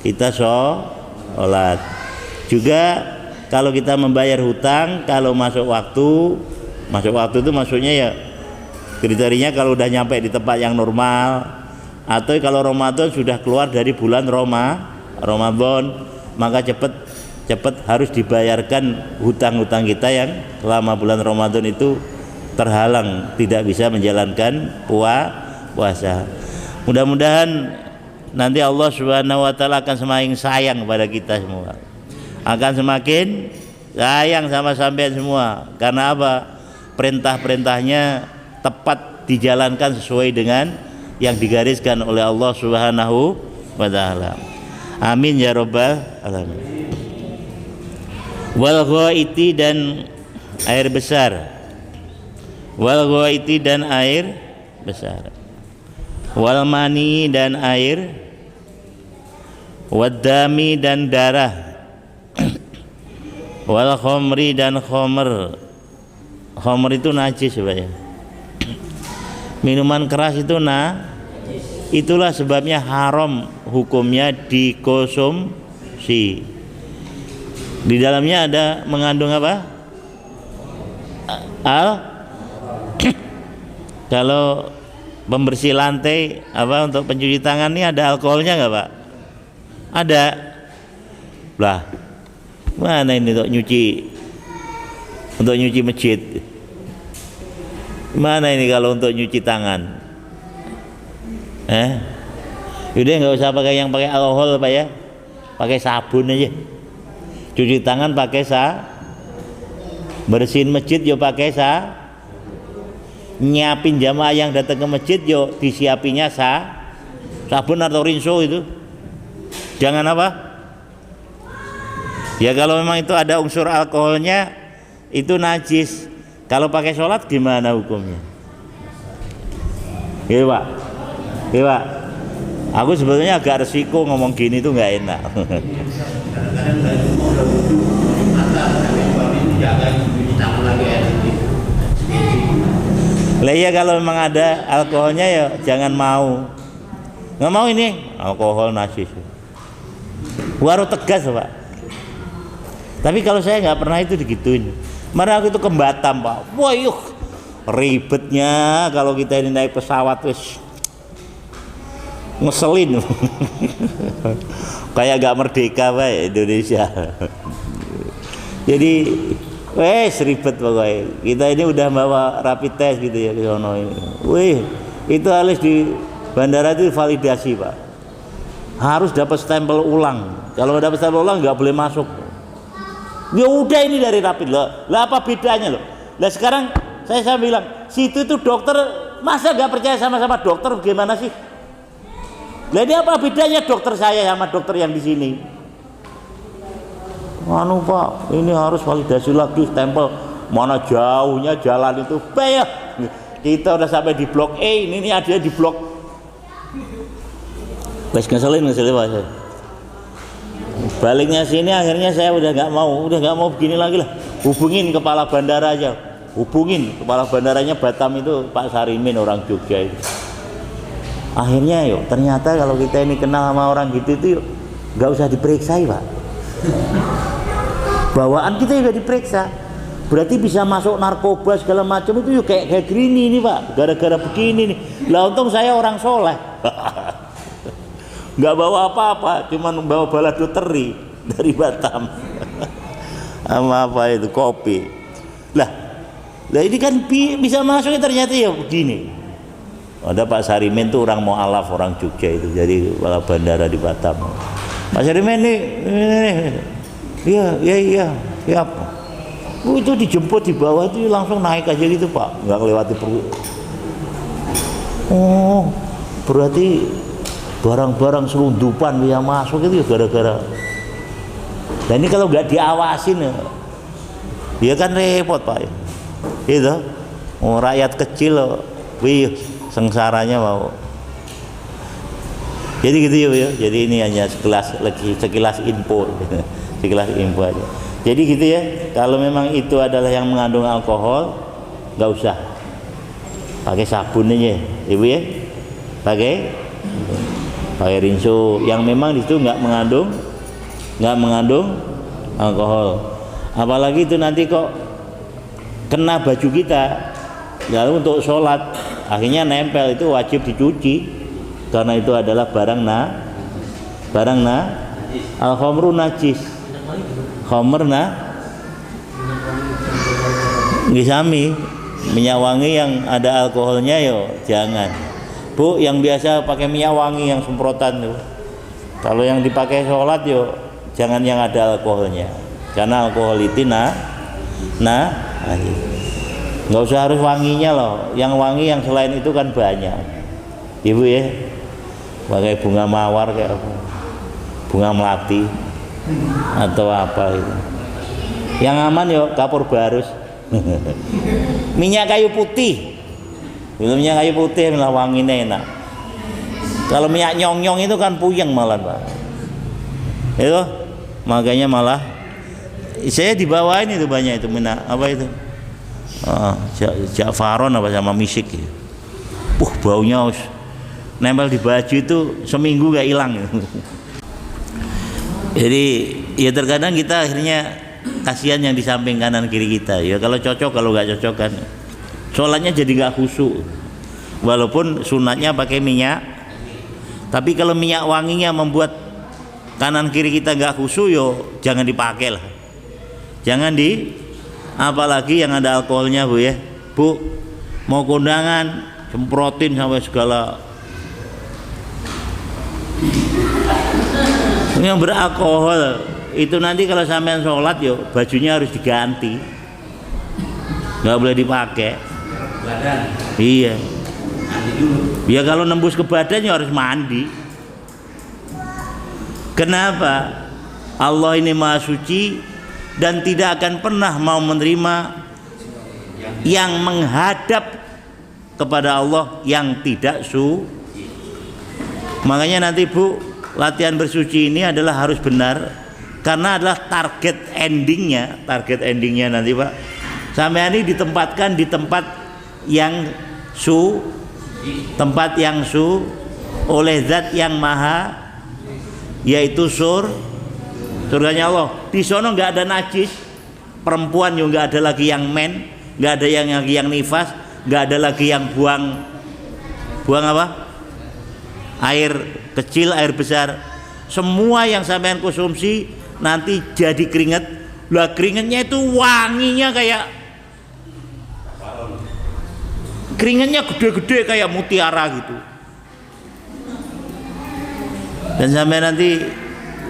kita sholat. Juga kalau kita membayar hutang, kalau masuk waktu itu maksudnya ya kriterianya kalau udah nyampe di tempat yang normal, atau kalau Ramadan sudah keluar dari bulan Ramadan, maka cepat harus dibayarkan hutang-hutang kita yang selama bulan Ramadan itu terhalang, tidak bisa menjalankan puasa. Mudah-mudahan nanti Allah Subhanahu wa taala akan semakin sayang kepada kita semua. Akan semakin sayang sama sampean semua. Karena apa? Perintah-perintahnya tepat dijalankan sesuai dengan yang digariskan oleh Allah Subhanahu wa taala. Amin ya rabbal alamin. Wal ghaiti dan air besar. Wal ghaiti dan air besar. Wal mani dan air. Wad dami dan darah. Wal khomri dan khomer. Khomer itu najis ya. Minuman keras itu itulah sebabnya haram hukumnya dikonsumsi. Di dalamnya ada mengandung apa? Kalau pembersih lantai apa untuk pencuci tangan ini ada alkoholnya nggak Pak? Ada. Lah, mana ini untuk nyuci masjid? Mana ini kalau untuk nyuci tangan? Udah nggak usah pakai yang pakai alkohol Pak ya, pakai sabun aja. Cuci tangan pakai bersihin masjid yo pakai nyiapin jamaah yang datang ke masjid yo disiapinya sabun atau rinso itu. Jangan apa? Ya kalau memang itu ada unsur alkoholnya itu najis. Kalau pakai sholat gimana hukumnya? Iya Pak. Iya Pak. Aku sebetulnya agak resiko ngomong gini tuh nggak enak. Lah ya kalau memang ada alkoholnya ya jangan mau. Nggak mau ini alkohol najis. Baru tegas Pak. Tapi kalau saya nggak pernah itu digituin. Mana aku itu ke Batam Pak. Wah yuk ribetnya kalau kita ini naik pesawat wis ngeselin. Kayak gak merdeka Pak Indonesia. Jadi ribet pokoknya. Kita ini udah bawa rapid test gitu ya ke sono ini. Itu harus di bandara itu validasi Pak. Harus dapat stempel ulang. Kalau dapat stempel ulang nggak boleh masuk. Ya udah ini dari rapid loh. Lah apa bedanya loh? Lah sekarang saya bilang situ itu dokter masa nggak percaya sama dokter gimana sih? Lah ini apa bedanya dokter saya sama dokter yang di sini? Anu Pak, ini harus validasi lagi stempel. Mana jauhnya jalan itu, ya. Kita udah sampai di blok E, ini ada di blok. Wes ngeselin Pak. Baliknya sini akhirnya saya udah nggak mau begini lagi lah. Hubungin kepala bandara aja. Hubungin kepala bandaranya Batam itu Pak Sarimin orang Jogja itu. Akhirnya yuk ternyata kalau kita ini kenal sama orang gitu itu yuk nggak usah diperiksa Pak. Bawaan kita juga diperiksa. Berarti bisa masuk narkoba segala macam itu yuk kayak gini nih Pak. Gara-gara begini nih. Lah untung saya orang soleh. Nggak bawa apa-apa, cuman bawa balado teri dari Batam. Sama apa itu kopi. Lah ini kan bisa masuk ternyata ya begini. Ada Pak Sarimin tuh orang mualaf orang Jogja itu, jadi kepala bandara di Batam. Pak Sarimin nih, iya, siap. Itu dijemput di bawah itu langsung naik aja gitu Pak, nggak lewati perlu. Oh, berarti barang-barang selundupan yang masuk itu ya gara-gara. Dan ini kalau nggak diawasin ya kan repot Pak. Itu, rakyat kecil, sengsaranya mau. Jadi gitu ya. Jadi ini hanya sekilas info aja. Jadi gitu ya. Kalau memang itu adalah yang mengandung alkohol, nggak usah. pakai sabun aja, ibu ya, pakai rinso yang memang itu nggak mengandung alkohol. Apalagi itu nanti kok kena baju kita, lalu untuk sholat akhirnya nempel, itu wajib dicuci karena itu adalah barang al-khamru najis, khamr nggih sami. Minyak wangi yang ada alkoholnya yo jangan. Bu, yang biasa pakai minyak wangi yang semprotan tuh, kalau yang dipakai sholat yo jangan yang ada alkoholnya, karena alkohol itu nggak usah harus wanginya loh, yang wangi yang selain itu kan banyak, ibu ya, pakai bunga mawar kayak apa, bunga melati atau apa itu. Yang aman yo kapur barus. Minyak kayu putih, minyak kayu putih malah wanginya enak. Kalau minyak nyong-nyong itu kan puyeng malah Pak, itu makanya malah saya dibawain itu banyak itu minyak apa itu, Ja'faron apa sama misik ya. Baunya nempel di baju itu seminggu gak hilang. Jadi ya terkadang kita akhirnya kasihan yang di samping kanan kiri kita ya, kalau cocok, kalau nggak cocok kan sholatnya jadi nggak khusyuk, walaupun sunatnya pakai minyak, tapi kalau minyak wanginya membuat kanan kiri kita nggak khusyuk yo jangan dipakai lah, jangan apalagi yang ada alkoholnya Bu ya. Bu, mau kondangan semprotin sampai segala yang beralkohol itu, nanti kalau sampean sholat yo bajunya harus diganti, nggak boleh dipakai. Badan. Iya. Mandi dulu. Ya kalau nembus ke badannya harus mandi. Kenapa? Allah ini Maha Suci dan tidak akan pernah mau menerima yang menghadap kepada Allah yang tidak suci. Makanya nanti Bu, latihan bersuci ini adalah harus benar, karena adalah target endingnya nanti Pak, sampean ini ditempatkan di tempat yang oleh zat yang maha, yaitu surganya Allah. Di sono nggak ada najis, perempuan juga nggak ada lagi yang men, nggak ada yang nifas, nggak ada lagi yang buang apa, air kecil, air besar, semua yang sampean konsumsi nanti jadi keringat. Lah keringatnya itu wanginya kayak, keringatnya gede-gede kayak mutiara gitu. Dan sampai nanti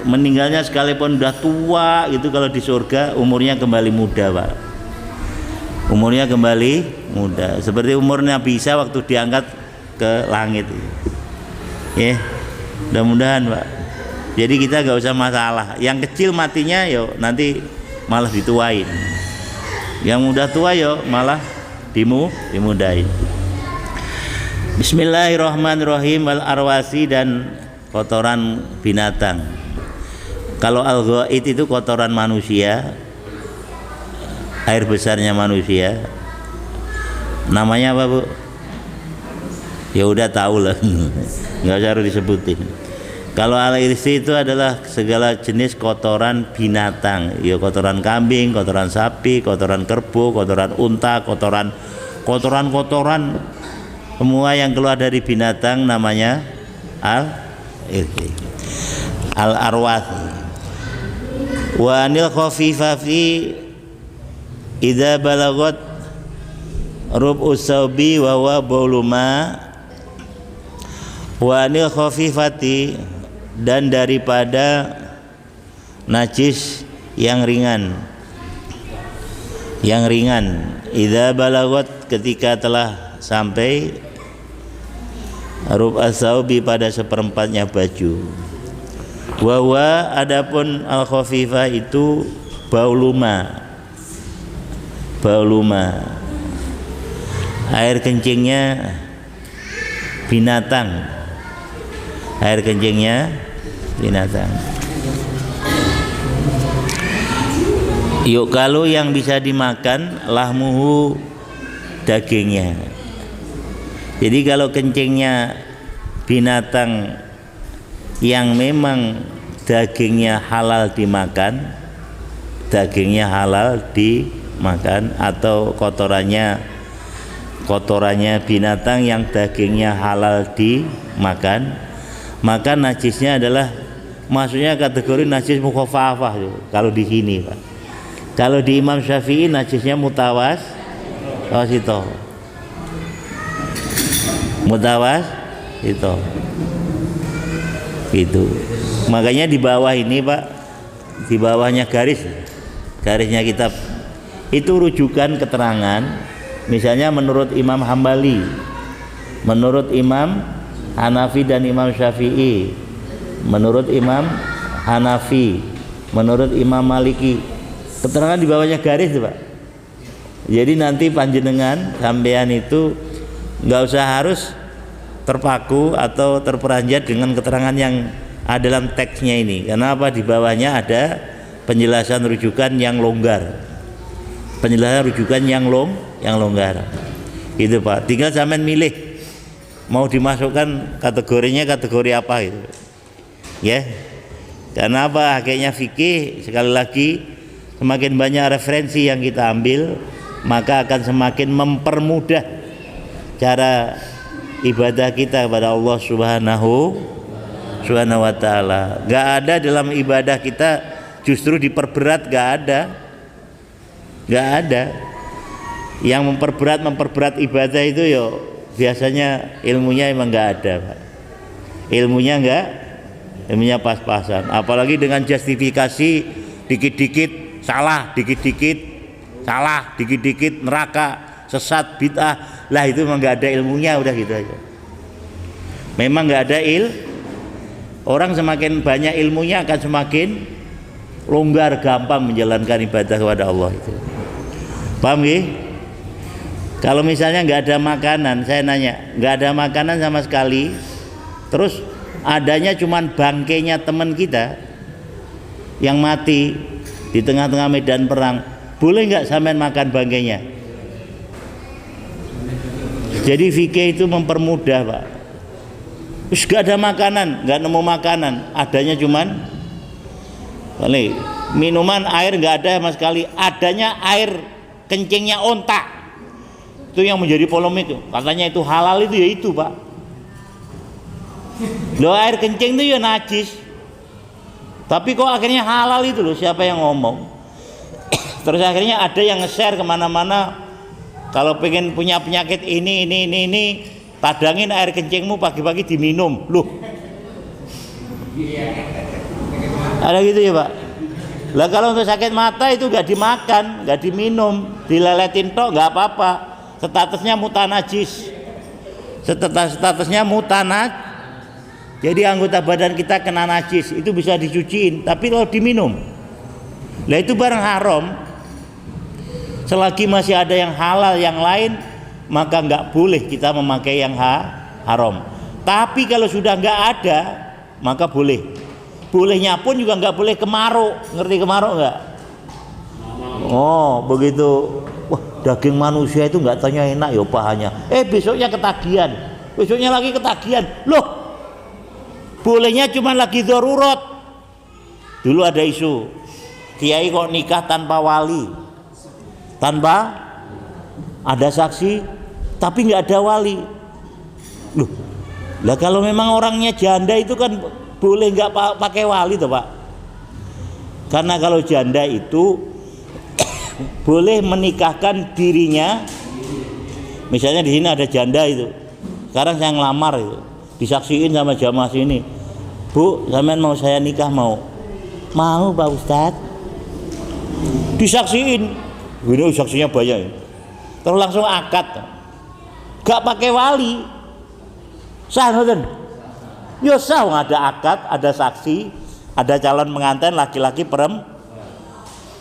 meninggalnya sekalipun udah tua gitu, kalau di surga umurnya kembali muda Pak, umurnya kembali muda seperti umurnya Isa waktu diangkat ke langit ya. Mudah-mudahan Pak, jadi kita gak usah masalah, yang kecil matinya yo nanti malah dituain, yang udah tua yo malah dimudahin. Bismillahirrahmanirrahim. Wal arwasi, dan kotoran binatang. Kalau al-ghaid itu kotoran manusia, air besarnya manusia, namanya apa Bu? Ya udah tahu lah, nggak usah harus disebutin. Kalau al-irsi itu adalah segala jenis kotoran binatang, ya kotoran kambing, kotoran sapi, kotoran kerbau, kotoran unta, kotoran semua yang keluar dari binatang namanya al-irsi. Al-arwath. Wa anil khafifafi idza balagot rub'us saubi wa huwa bauluma. Wa anil khafifati, dan daripada najis yang ringan, idza balagot, ketika telah sampai rub'as saubi, pada seperempatnya baju. Wa huwa, adapun al khafifah itu bauluma, air kencingnya binatang, Yuk, kalau yang bisa dimakan lahmuhu, dagingnya. Jadi kalau kencingnya binatang yang memang dagingnya halal dimakan, atau kotorannya binatang yang dagingnya halal dimakan, maka najisnya adalah, maksudnya kategori najis mukhafafah kalau di sini, Pak. Kalau di Imam Syafi'i najisnya mutawasito. Gitu. Makanya di bawah ini, Pak, di bawahnya garisnya kitab itu rujukan keterangan, misalnya menurut Imam Hambali, menurut Imam Hanafi dan Imam Syafi'i, menurut Imam Hanafi, menurut Imam Maliki, keterangan di bawahnya garis itu, Pak. Jadi nanti panjenengan sampean itu nggak usah harus terpaku atau terperanjat dengan keterangan yang ada dalam teksnya ini, karena apa, di bawahnya ada penjelasan rujukan yang longgar, longgar gitu, Pak. Tinggal sampean milih mau dimasukkan kategorinya kategori apa gitu ya. Karena apa, hakikatnya fikih, sekali lagi, semakin banyak referensi yang kita ambil, maka akan semakin mempermudah cara ibadah kita kepada Allah Subhanahu wa ta'ala. Gak ada dalam ibadah kita justru diperberat, gak ada. Yang memperberat ibadah itu yo biasanya ilmunya emang gak ada, Pak. Ilmunya pas-pasan. Apalagi dengan justifikasi dikit-dikit salah, dikit-dikit neraka, sesat, bid'ah. Lah itu memang gak ada ilmunya, udah gitu aja. Memang gak ada orang semakin banyak ilmunya akan semakin longgar, gampang menjalankan ibadah kepada Allah itu. Paham ya? Kalau misalnya nggak ada makanan, saya nanya, nggak ada makanan sama sekali, terus adanya cuman bangkainya teman kita yang mati di tengah-tengah medan perang, boleh nggak sampean makan bangkainya? Jadi fikih itu mempermudah, Pak. Terus gak ada makanan, gak nemu makanan, adanya cuman minuman, air gak ada sama sekali, adanya air kencingnya onta. Itu yang menjadi polemik, katanya itu halal, itu ya itu, Pak. Loh, air kencing itu ya najis, tapi kok akhirnya halal itu loh, siapa yang ngomong? Terus akhirnya ada yang nge-share kemana-mana, kalau pengen punya penyakit ini, tadangin air kencingmu pagi-pagi diminum. Loh, ada gitu ya, Pak? Lah kalau untuk sakit mata itu gak dimakan, gak diminum, dileletin tok gak apa-apa, statusnya mutanajis, statusnya mutanaj. Jadi anggota badan kita kena najis itu bisa dicuciin, tapi kalau diminum, lah itu barang haram. Selagi masih ada yang halal yang lain, maka nggak boleh kita memakai yang haram. Tapi kalau sudah nggak ada, maka boleh. Bolehnya pun juga nggak boleh kemaruk. Ngerti kemaruk nggak? Oh begitu. Wah, daging manusia itu nggak tanya enak ya pahanya. Besoknya ketagihan, besoknya lagi ketagihan. Loh, bolehnya cuma lagi darurat. Dulu ada isu kiai kok nikah tanpa wali, tanpa ada saksi, tapi nggak ada wali. Loh, lah kalau memang orangnya janda itu kan boleh nggak pakai wali toh, Pak? Karena kalau janda itu boleh menikahkan dirinya. Misalnya di sini ada janda itu, sekarang saya ngelamar itu, disaksiin sama jamaah sini, Bu, sampean mau saya nikah, mau Pak Ustadz. Disaksiin, ini saksinya banyak, terus langsung akad, gak pakai wali, sah nonton? Ya sah, ada akad, ada saksi, ada calon pengantin laki-laki perempuan.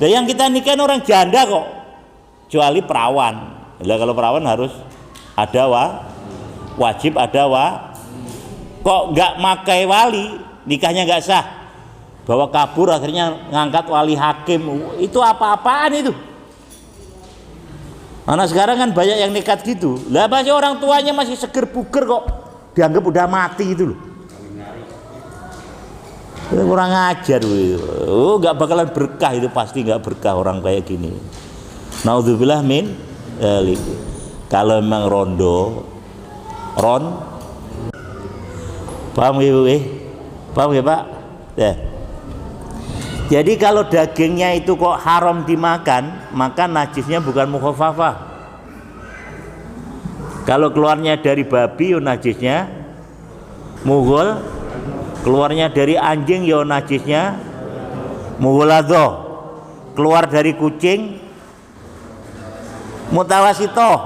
Dan yang kita nikahin orang janda kok, kecuali perawan. Lah kalau perawan harus ada wajib ada kok nggak pakai wali, nikahnya nggak sah, bawa kabur, akhirnya ngangkat wali hakim. Itu apa-apaan itu? Anak sekarang kan banyak yang nekat gitu. Lah masih orang tuanya masih seger buger kok dianggap udah mati gitu loh. Kurang ajar oh, nggak bakalan berkah itu, pasti nggak berkah orang kayak gini. Naudzubillah min dzalik. Kalau memang paham ya Bu? Paham ya Pak? Ya. Jadi kalau dagingnya itu kok haram dimakan, maka najisnya bukan mukhafafah. Kalau keluarnya dari babi, yo najisnya mughal. Keluarnya dari anjing, yo najisnya mughaladhah. Keluar dari kucing, mutawasitoh.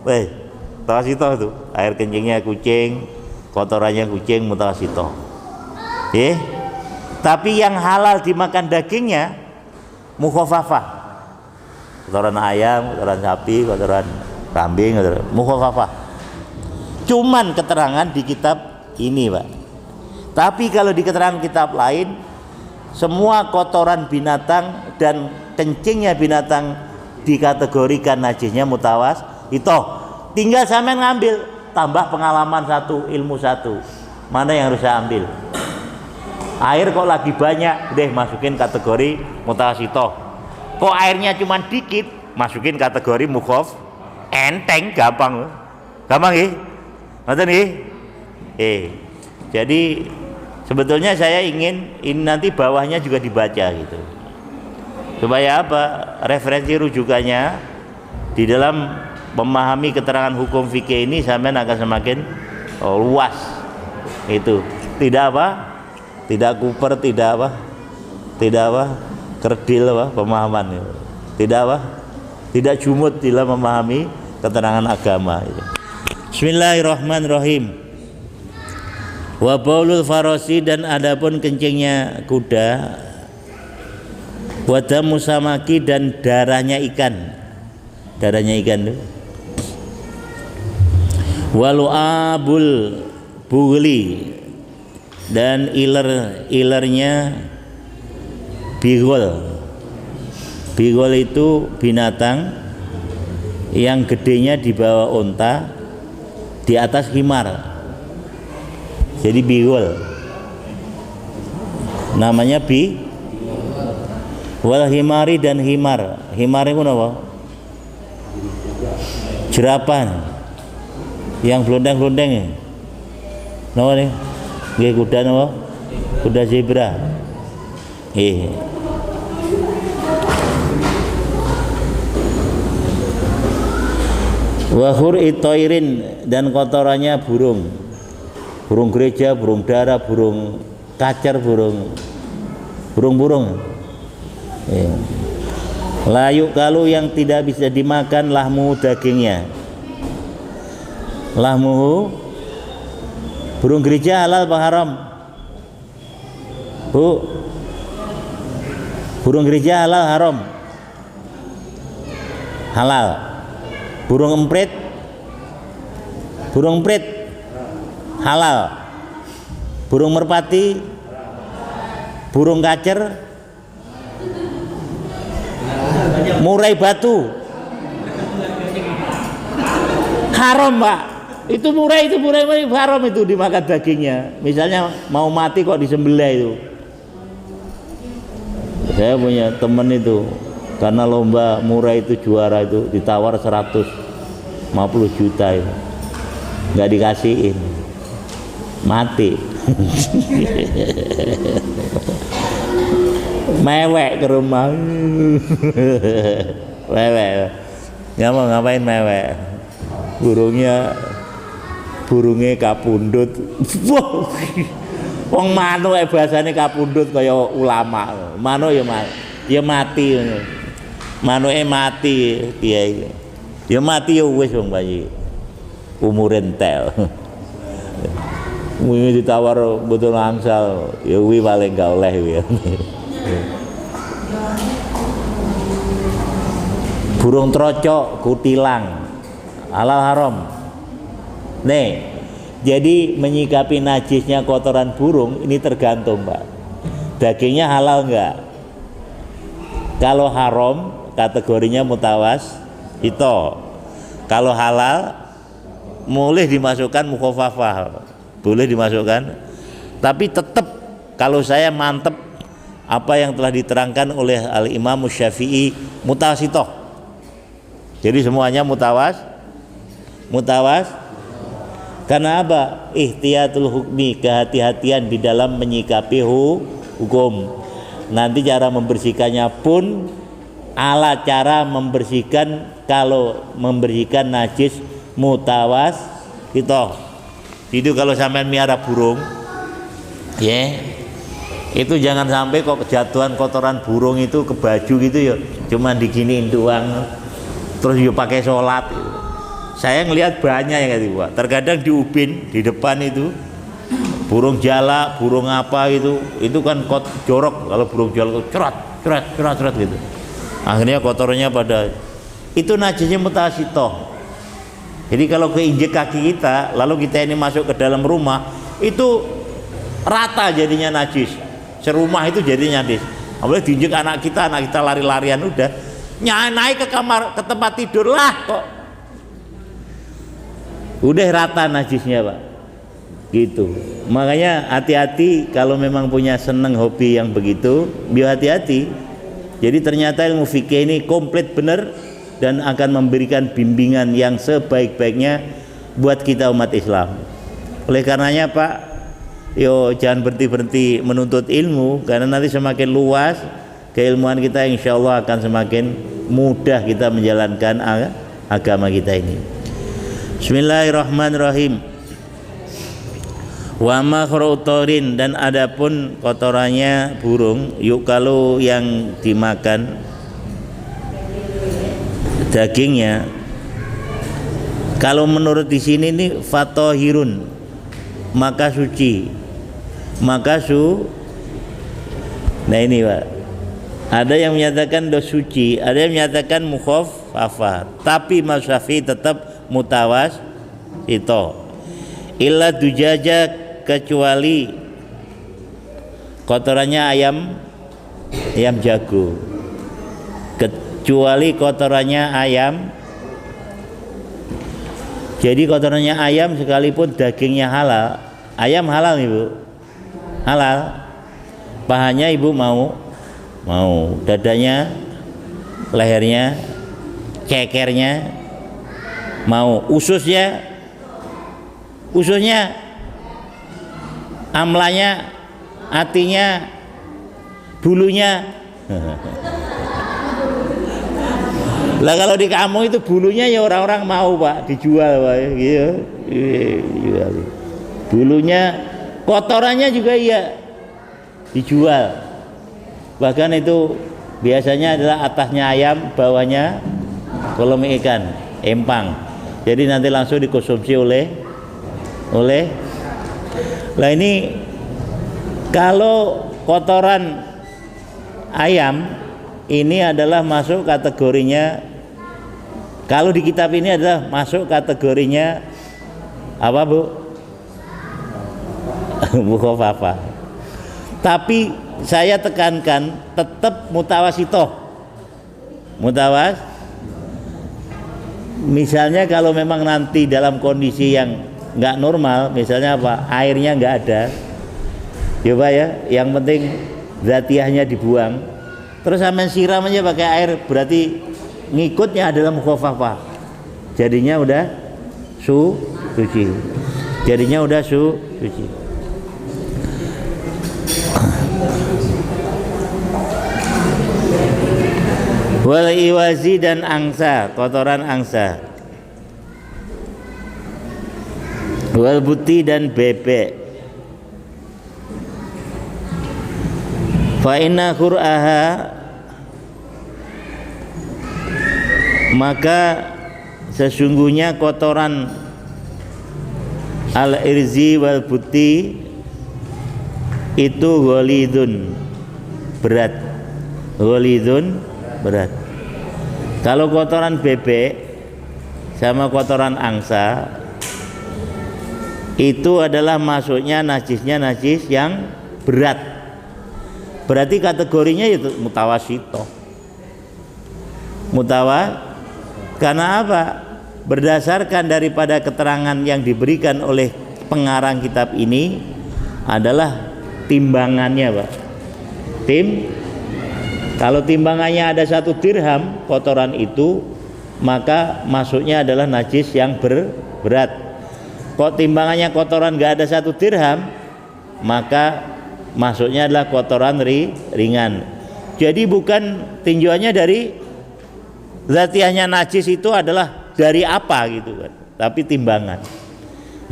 Mutawasitoh itu air kencingnya kucing, kotorannya kucing, mutawasitoh. Tapi yang halal dimakan dagingnya mukhafafah. Kotoran ayam, kotoran sapi, kotoran kambing, mukhafafah. Cuman keterangan di kitab ini, Pak. Tapi kalau di keterangan kitab lain, semua kotoran binatang dan kencingnya binatang dikategorikan najisnya mutawas. Itu tinggal sampean ngambil, tambah pengalaman satu, ilmu satu. Mana yang harus saya ambil? Air kok lagi banyak, deh masukin kategori mutawasitoh. Kok airnya cuma dikit, masukin kategori mukhaf. Enteng, gampang ya? Ngerti nih? Jadi sebetulnya saya ingin ini nanti bawahnya juga dibaca gitu. Supaya apa? Referensi rujukannya di dalam memahami keterangan hukum fikih ini sampean akan semakin luas. Itu tidak apa? Tidak kuper, tidak kerdil pemahaman, tidak jumut dalam memahami keterangan agama. Bismillahirrahmanirrahim. Wa baulul farasi, dan adapun kencingnya kuda, wa damu samaki, dan darahnya ikan tuh. Walu'abul bugli, dan ilernya bigol. Bigol itu binatang yang gedenya di bawah unta, di atas himar. Jadi bigol. Namanya wal himari, dan himar. Himar itu apa? Jerapah. Yang blondeng-blondeng. Napa nih? Nggih kuda napa? Kuda zebra. Wahur itoirin, dan kotorannya burung gereja, burung dara, burung kacer, burung-burung. Layuk kalau yang tidak bisa dimakan lahmu, dagingnya. Lahmu, burung gereja halal apa haram? Bu, burung gereja halal haram? Halal. Burung emprit halal. Burung merpati, burung kacer, murai batu haram, Pak. Itu murai haram itu dimakan dagingnya. Misalnya mau mati kok disembelih itu. Saya punya temen itu, karena lomba murai itu juara itu, ditawar 150 juta itu. Nggak dikasihin, mati. Mewek ke rumah. Mewek. Nggak mau ngapain mewek. Burungnya kapundut. Wong mano bahasane kapundut kaya ulama. Mano ya mati. Manoke mati piye. Ya mati ya wis wong bayi. Umur entel. Wingi ditawar betul angsal, ya kuwi paling gak oleh kuwi. Burung trocok, kutilang, halal haram. Nih, jadi menyikapi najisnya kotoran burung ini tergantung, Pak. Dagingnya halal enggak? Kalau haram, kategorinya itu. Kalau halal boleh dimasukkan mukhafafah, boleh dimasukkan. Tapi tetap kalau saya mantep apa yang telah diterangkan oleh Al-Imam Syafi'i mutawasitoh. Jadi semuanya mutawas. Karena apa? Ihtiyatul hukmi, kehati-hatian di dalam menyikapi hukum. Nanti cara membersihkannya pun ala cara membersihkan kalau membersihkan najis mutawas itu. Itu kalau sampai miara burung, ya, itu jangan sampai kok kejatuhan kotoran burung itu ke baju gitu ya, cuman diginiin doang, terus ya pakai sholat. Saya ngelihat banyak yang gitu, Pak. Terkadang di ubin di depan itu burung jala, burung apa itu kan jorok. Kalau burung jala cerat gitu. Akhirnya kotornya pada itu najisnya mutasitoh. Jadi kalau keinjek kaki kita, lalu kita ini masuk ke dalam rumah, itu rata jadinya najis. Serumah itu jadinya najis. Apalagi diinjek anak kita lari-larian udah naik ke kamar, ke tempat tidur lah kok. Udah rata najisnya, Pak. Gitu. Makanya hati-hati kalau memang punya seneng hobi yang begitu, biar hati-hati. Jadi ternyata ilmu fikih ini komplit benar dan akan memberikan bimbingan yang sebaik-baiknya buat kita umat Islam. Oleh karenanya, Pak, jangan berhenti menuntut ilmu, karena nanti semakin luas keilmuan kita, insya Allah akan semakin mudah kita menjalankan agama kita ini. Bismillahirrahmanirrahim. Wa makhrutorin, dan adapun kotorannya burung, yuk kalau yang dimakan dagingnya, kalau menurut di sini nih fatohirun, maka suci, nah ini, Pak, ada yang menyatakan dos suci, ada yang menyatakan mukhafafah, tapi Mas Syafi'i tetap mutawas itu. Illa dujaja, kecuali kotorannya ayam jago, kecuali kotorannya ayam. Jadi kotorannya ayam sekalipun dagingnya halal, ayam halal Ibu, halal, pahanya Ibu mau, dadanya, lehernya, cekernya mau, ususnya, amlanya, hatinya, bulunya. Lah kalau di kampung itu bulunya ya orang-orang mau, Pak, dijual, Pak, gitu. Jual. Bulunya, kotorannya juga iya dijual. Bahkan itu biasanya adalah atasnya ayam, bawahnya kolam ikan, empang. Jadi nanti langsung dikonsumsi oleh. Lah ini kalau kotoran ayam ini adalah masuk kategorinya, kalau di kitab ini adalah masuk kategorinya apa, Bu? Mukhafafah. Tapi saya tekankan tetap mutawasitoh. Misalnya kalau memang nanti dalam kondisi yang nggak normal, misalnya apa, airnya nggak ada, ya Pak ya, yang penting zatiahnya dibuang, terus sampai siram aja pakai air, berarti ngikutnya adalah mukhafafah, jadinya udah suci. Wal iwazi, dan angsa, kotoran angsa. Wal buti, dan bebek. Fa inna qur'aha, maka sesungguhnya kotoran al-irzi wal buti itu ghalidun, berat. Kalau kotoran bebek sama kotoran angsa itu adalah masuknya najisnya najis yang berat, berarti kategorinya itu mutawasito. Karena apa? Berdasarkan daripada keterangan yang diberikan oleh pengarang kitab ini adalah timbangannya, Pak. Kalau timbangannya ada 1 dirham kotoran itu, maka masuknya adalah najis yang berat. Kok timbangannya kotoran nggak ada 1 dirham, maka masuknya adalah kotoran ringan. Jadi bukan tinjauannya dari zatiahnya najis itu adalah dari apa gitu kan, tapi timbangan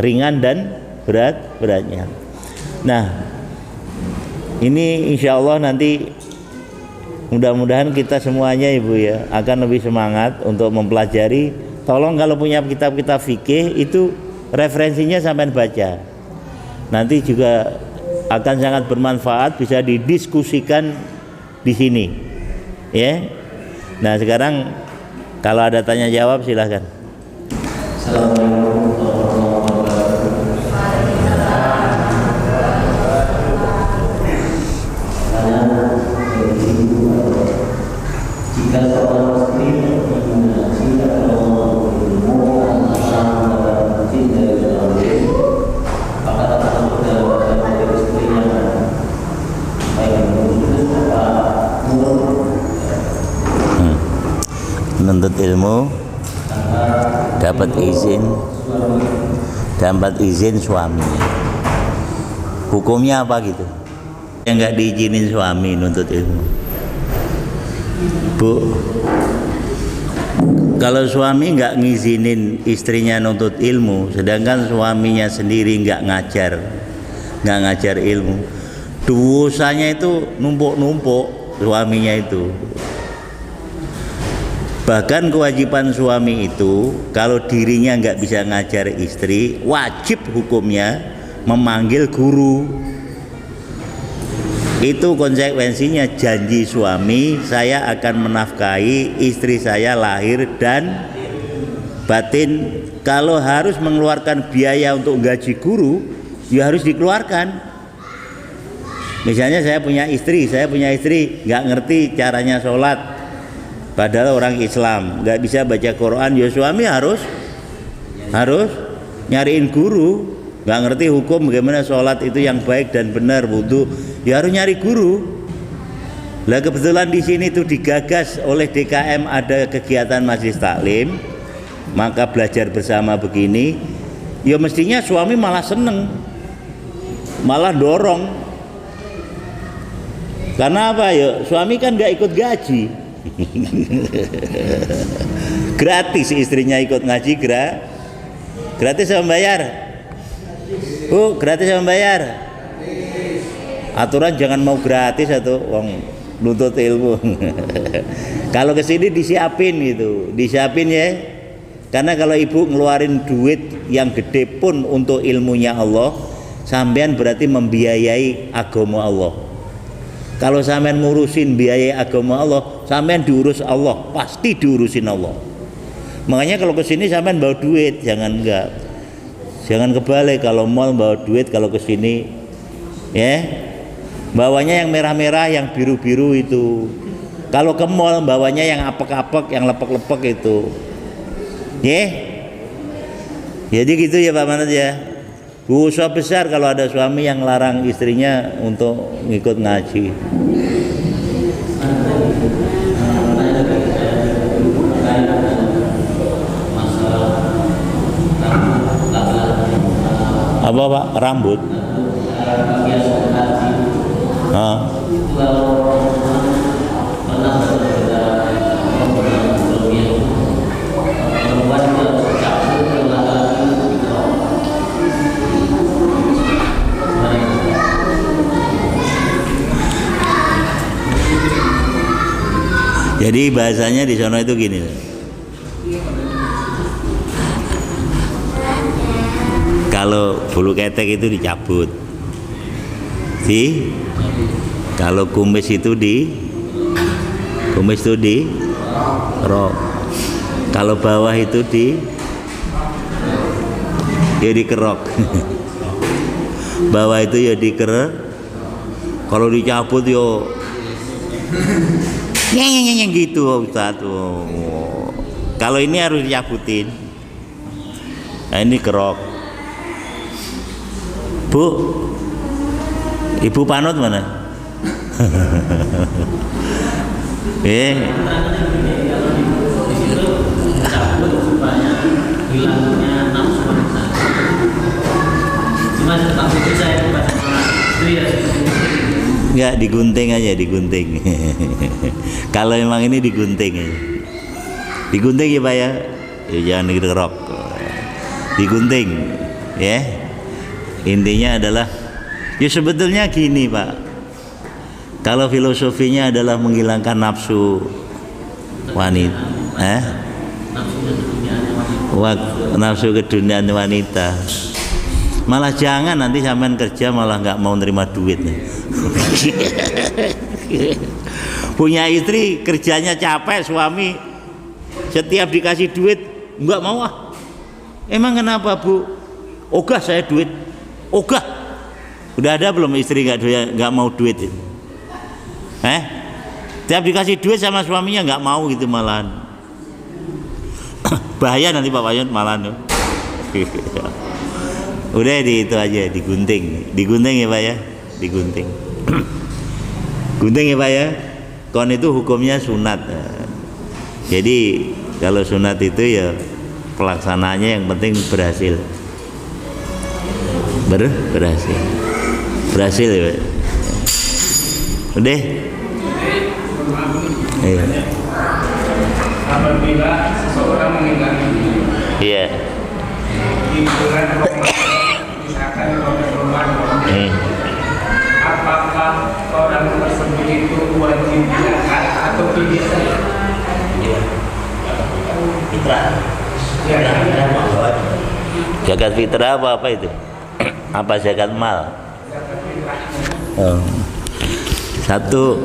ringan dan beratnya. Nah, ini insya Allah nanti mudah-mudahan kita semuanya Ibu ya akan lebih semangat untuk mempelajari. Tolong kalau punya kitab-kitab fikih itu referensinya sampai baca. Nanti juga akan sangat bermanfaat, bisa didiskusikan di sini. Ya. Nah, sekarang kalau ada tanya jawab silahkan.
Assalamualaikum warahmatullahi wabarakatuh. Jika seorang muslim mengaji atau ilmu asal mendapat izin dari seorang muslim, maka tersebut dalam bahasa istrinya baik khusus apa
menuntut ilmu dapat izin suaminya. Hukumnya apa gitu? Yang nggak diizinin suami nuntut ilmu. Bu, kalau suami nggak ngizinin istrinya nuntut ilmu, sedangkan suaminya sendiri nggak ngajar ilmu, dosanya itu numpuk suaminya itu. Bahkan kewajiban suami itu kalau dirinya nggak bisa ngajar istri, wajib hukumnya memanggil guru. Itu konsekuensinya janji suami, saya akan menafkahi istri saya lahir dan batin. Kalau harus mengeluarkan biaya untuk gaji guru, ya harus dikeluarkan. Misalnya saya punya istri nggak ngerti caranya sholat, padahal orang Islam, nggak bisa baca Quran, ya suami harus nyariin guru. Nggak ngerti hukum bagaimana sholat itu yang baik dan benar, wudu, ya harus nyari guru. Lah kebetulan di sini tuh digagas oleh DKM ada kegiatan majelis taklim, maka belajar bersama begini, ya mestinya suami malah seneng, malah dorong. Karena apa ya? Suami kan nggak ikut gaji, gratis istrinya ikut ngaji, gratis sama bayar. Bu, gratis sama bayar. Aturan jangan mau gratis atau uang nuntut ilmu. Kalau kesini disiapin gitu, disiapin ya. Karena kalau ibu ngeluarin duit yang gede pun untuk ilmunya Allah, sampean berarti membiayai agama Allah. Kalau sampean ngurusin biaya agama Allah, sampean diurus Allah, pasti diurusin Allah. Makanya kalau kesini sampean bawa duit, jangan kebalik. Kalau mal bawa duit, kalau kesini ya bawanya yang merah-merah, yang biru-biru itu. Kalau ke mall bawanya yang apek-apek, yang lepek-lepek itu. Ya. Jadi gitu ya Pak Manat ya. Dosa besar kalau ada suami yang larang istrinya untuk ngikut ngaji. Apa Pak? Rambut? Jadi bahasanya di sana itu gini. Kalau bulu ketek itu dicabut, kalau kumis itu rok, kalau bawah itu dikerok, bawah itu ya dikerok, kalau dicabut yo nyeng gitu Ustaz. Kalau ini harus dicabutin. Nah ini kerok. Bu, ibu panut mana?
Cabut supaya hilangnya nafsu wanita. Cuma tetap itu saya baca istri ya.
Enggak, digunting aja, digunting. Kalau memang ini digunting aja. Digunting ya Pak ya. Ya jangan digerok. Digunting ya. Intinya adalah ya sebetulnya gini Pak. Kalau filosofinya adalah menghilangkan nafsu wanita, nafsu keduniaan wanita. Malah jangan nanti sampean kerja malah nggak mau nerima duit. Punya istri kerjanya capek, suami setiap dikasih duit nggak mau ah. Emang kenapa Bu? Ogah saya duit, ogah. Udah ada belum istri nggak mau duit itu? Tiap dikasih duit sama suaminya nggak mau gitu malahan. Bahaya nanti Pak Wayun malahan. Udah di itu aja, digunting ya Pak ya, digunting. Gunting ya Pak ya. Kon itu hukumnya sunat. Jadi kalau sunat itu ya pelaksanaannya yang penting berhasil. Berhasil ya Pak. Udah. Iya.
Apabila seseorang meninggal dunia,
Iya.
di bulan Ramadan, misalkan Ramadan, apakah orang tersebut itu wajib zakat atau tidak?
Fitrah.
Ya,
Zakat fitrah apa itu? Apa zakat mal? Satu,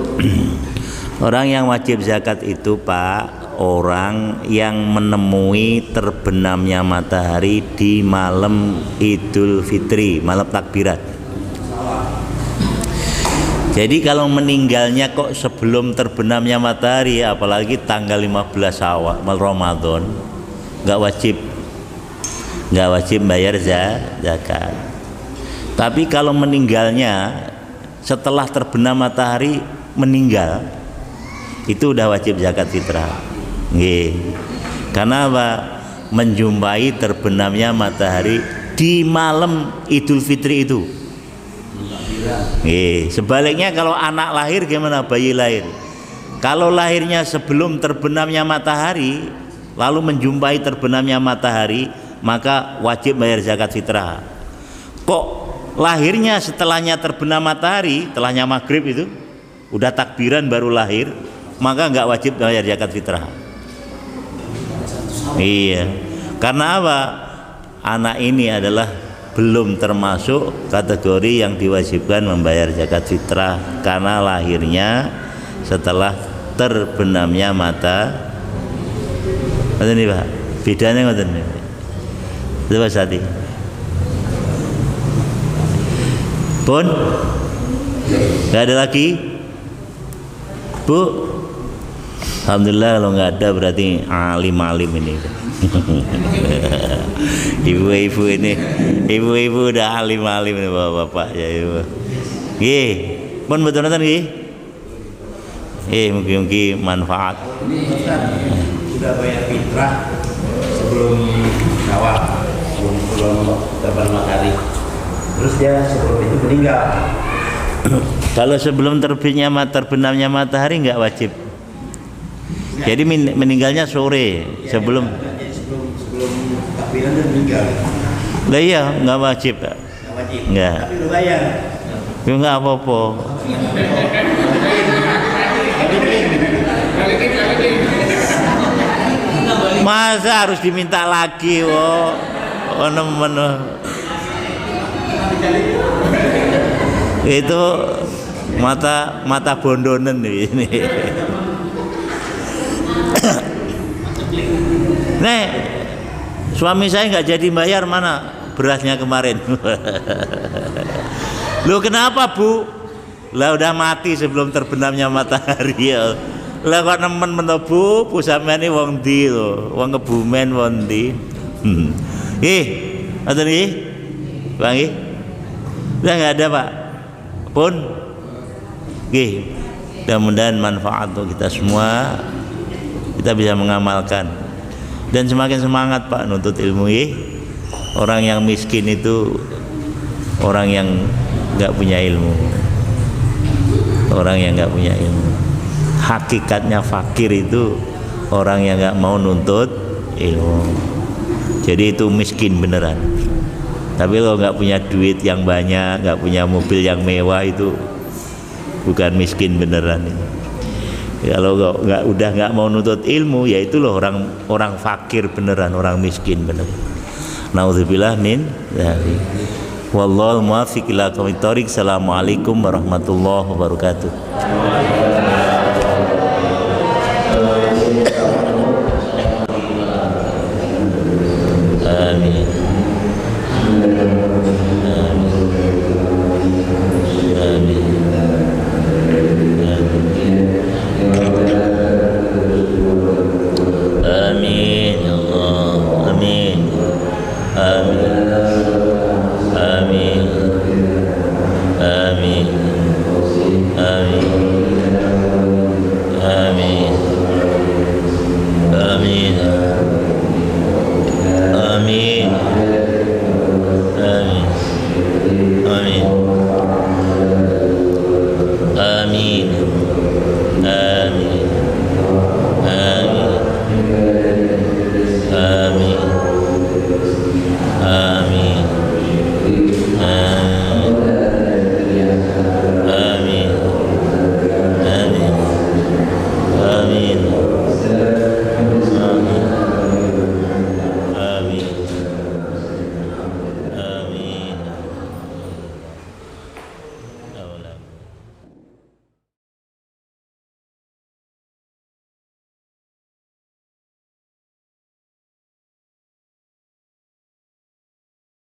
orang yang wajib zakat itu Pak, orang yang menemui terbenamnya matahari di malam Idul Fitri, malam takbiran. Jadi kalau meninggalnya kok sebelum terbenamnya matahari, apalagi tanggal 15 Syawal Ramadan, nggak wajib bayar zakat. Tapi kalau meninggalnya setelah terbenam matahari meninggal, itu udah wajib zakat fitrah. Nggih. Karena apa? Menjumpai terbenamnya matahari di malam Idul Fitri itu. Nggih. Sebaliknya kalau anak lahir gimana? Bayi lahir. Kalau lahirnya sebelum terbenamnya matahari, lalu menjumpai terbenamnya matahari, maka wajib bayar zakat fitrah. Kok lahirnya setelahnya terbenam matahari, setelahnya maghrib itu udah takbiran baru lahir, maka nggak wajib bayar zakat fitrah. Iya, karena apa? Anak ini adalah belum termasuk kategori yang diwajibkan membayar zakat fitrah karena lahirnya setelah terbenamnya mata. Betul nih Pak, bedanya betul nih. Itu Pak Sati. Pun, nggak ada lagi, Bu. Alhamdulillah kalau nggak ada berarti alim ini. Ibu-ibu udah alim ini bapak ya ibu. Gih, pun betul-betul gih. Mungkin manfaat.
Ini sudah bayar fitrah sebelum Syawal, sebelum terbenam matahari. Terus dia sebelum itu meninggal.
Kalau sebelum terbenamnya matahari nggak wajib. Jadi meninggalnya sore sebelum
takbiran dia meninggal.
Lah iya nggak wajib.
Nggak wajib.
Nggak.
Tapi udah bayar.
Ya nggak apa-apa. Masa harus diminta lagi, wo? Itu mata bondonen ini. Nih, suami saya nggak jadi bayar, mana berasnya kemarin? Loh kenapa Bu? Lah udah mati sebelum terbenamnya matahari ya. Lah kok nemen mentobu sampeyan wong ndi lho, wong Kebumen wong ndi. Ngoten nggih. Bang nggih. Lah enggak ada, Pak. Pun nggih. Mudah-mudahan manfaat untuk kita semua. Kita bisa mengamalkan. Dan semakin semangat Pak nuntut ilmu nggih. Orang yang miskin itu orang yang enggak punya ilmu. Orang yang enggak punya ilmu. Hakikatnya fakir itu orang yang enggak mau nuntut ilmu. Jadi itu miskin beneran. Tapi kalau nggak punya duit yang banyak, nggak punya mobil yang mewah itu bukan miskin beneran. Kalau nggak mau nuntut ilmu, ya itu loh orang fakir beneran, orang miskin beneran. Nauzubillah min dzalik. Wallahul muwaffiq ila aqwamit thoriq. Assalamualaikum warahmatullahi wabarakatuh.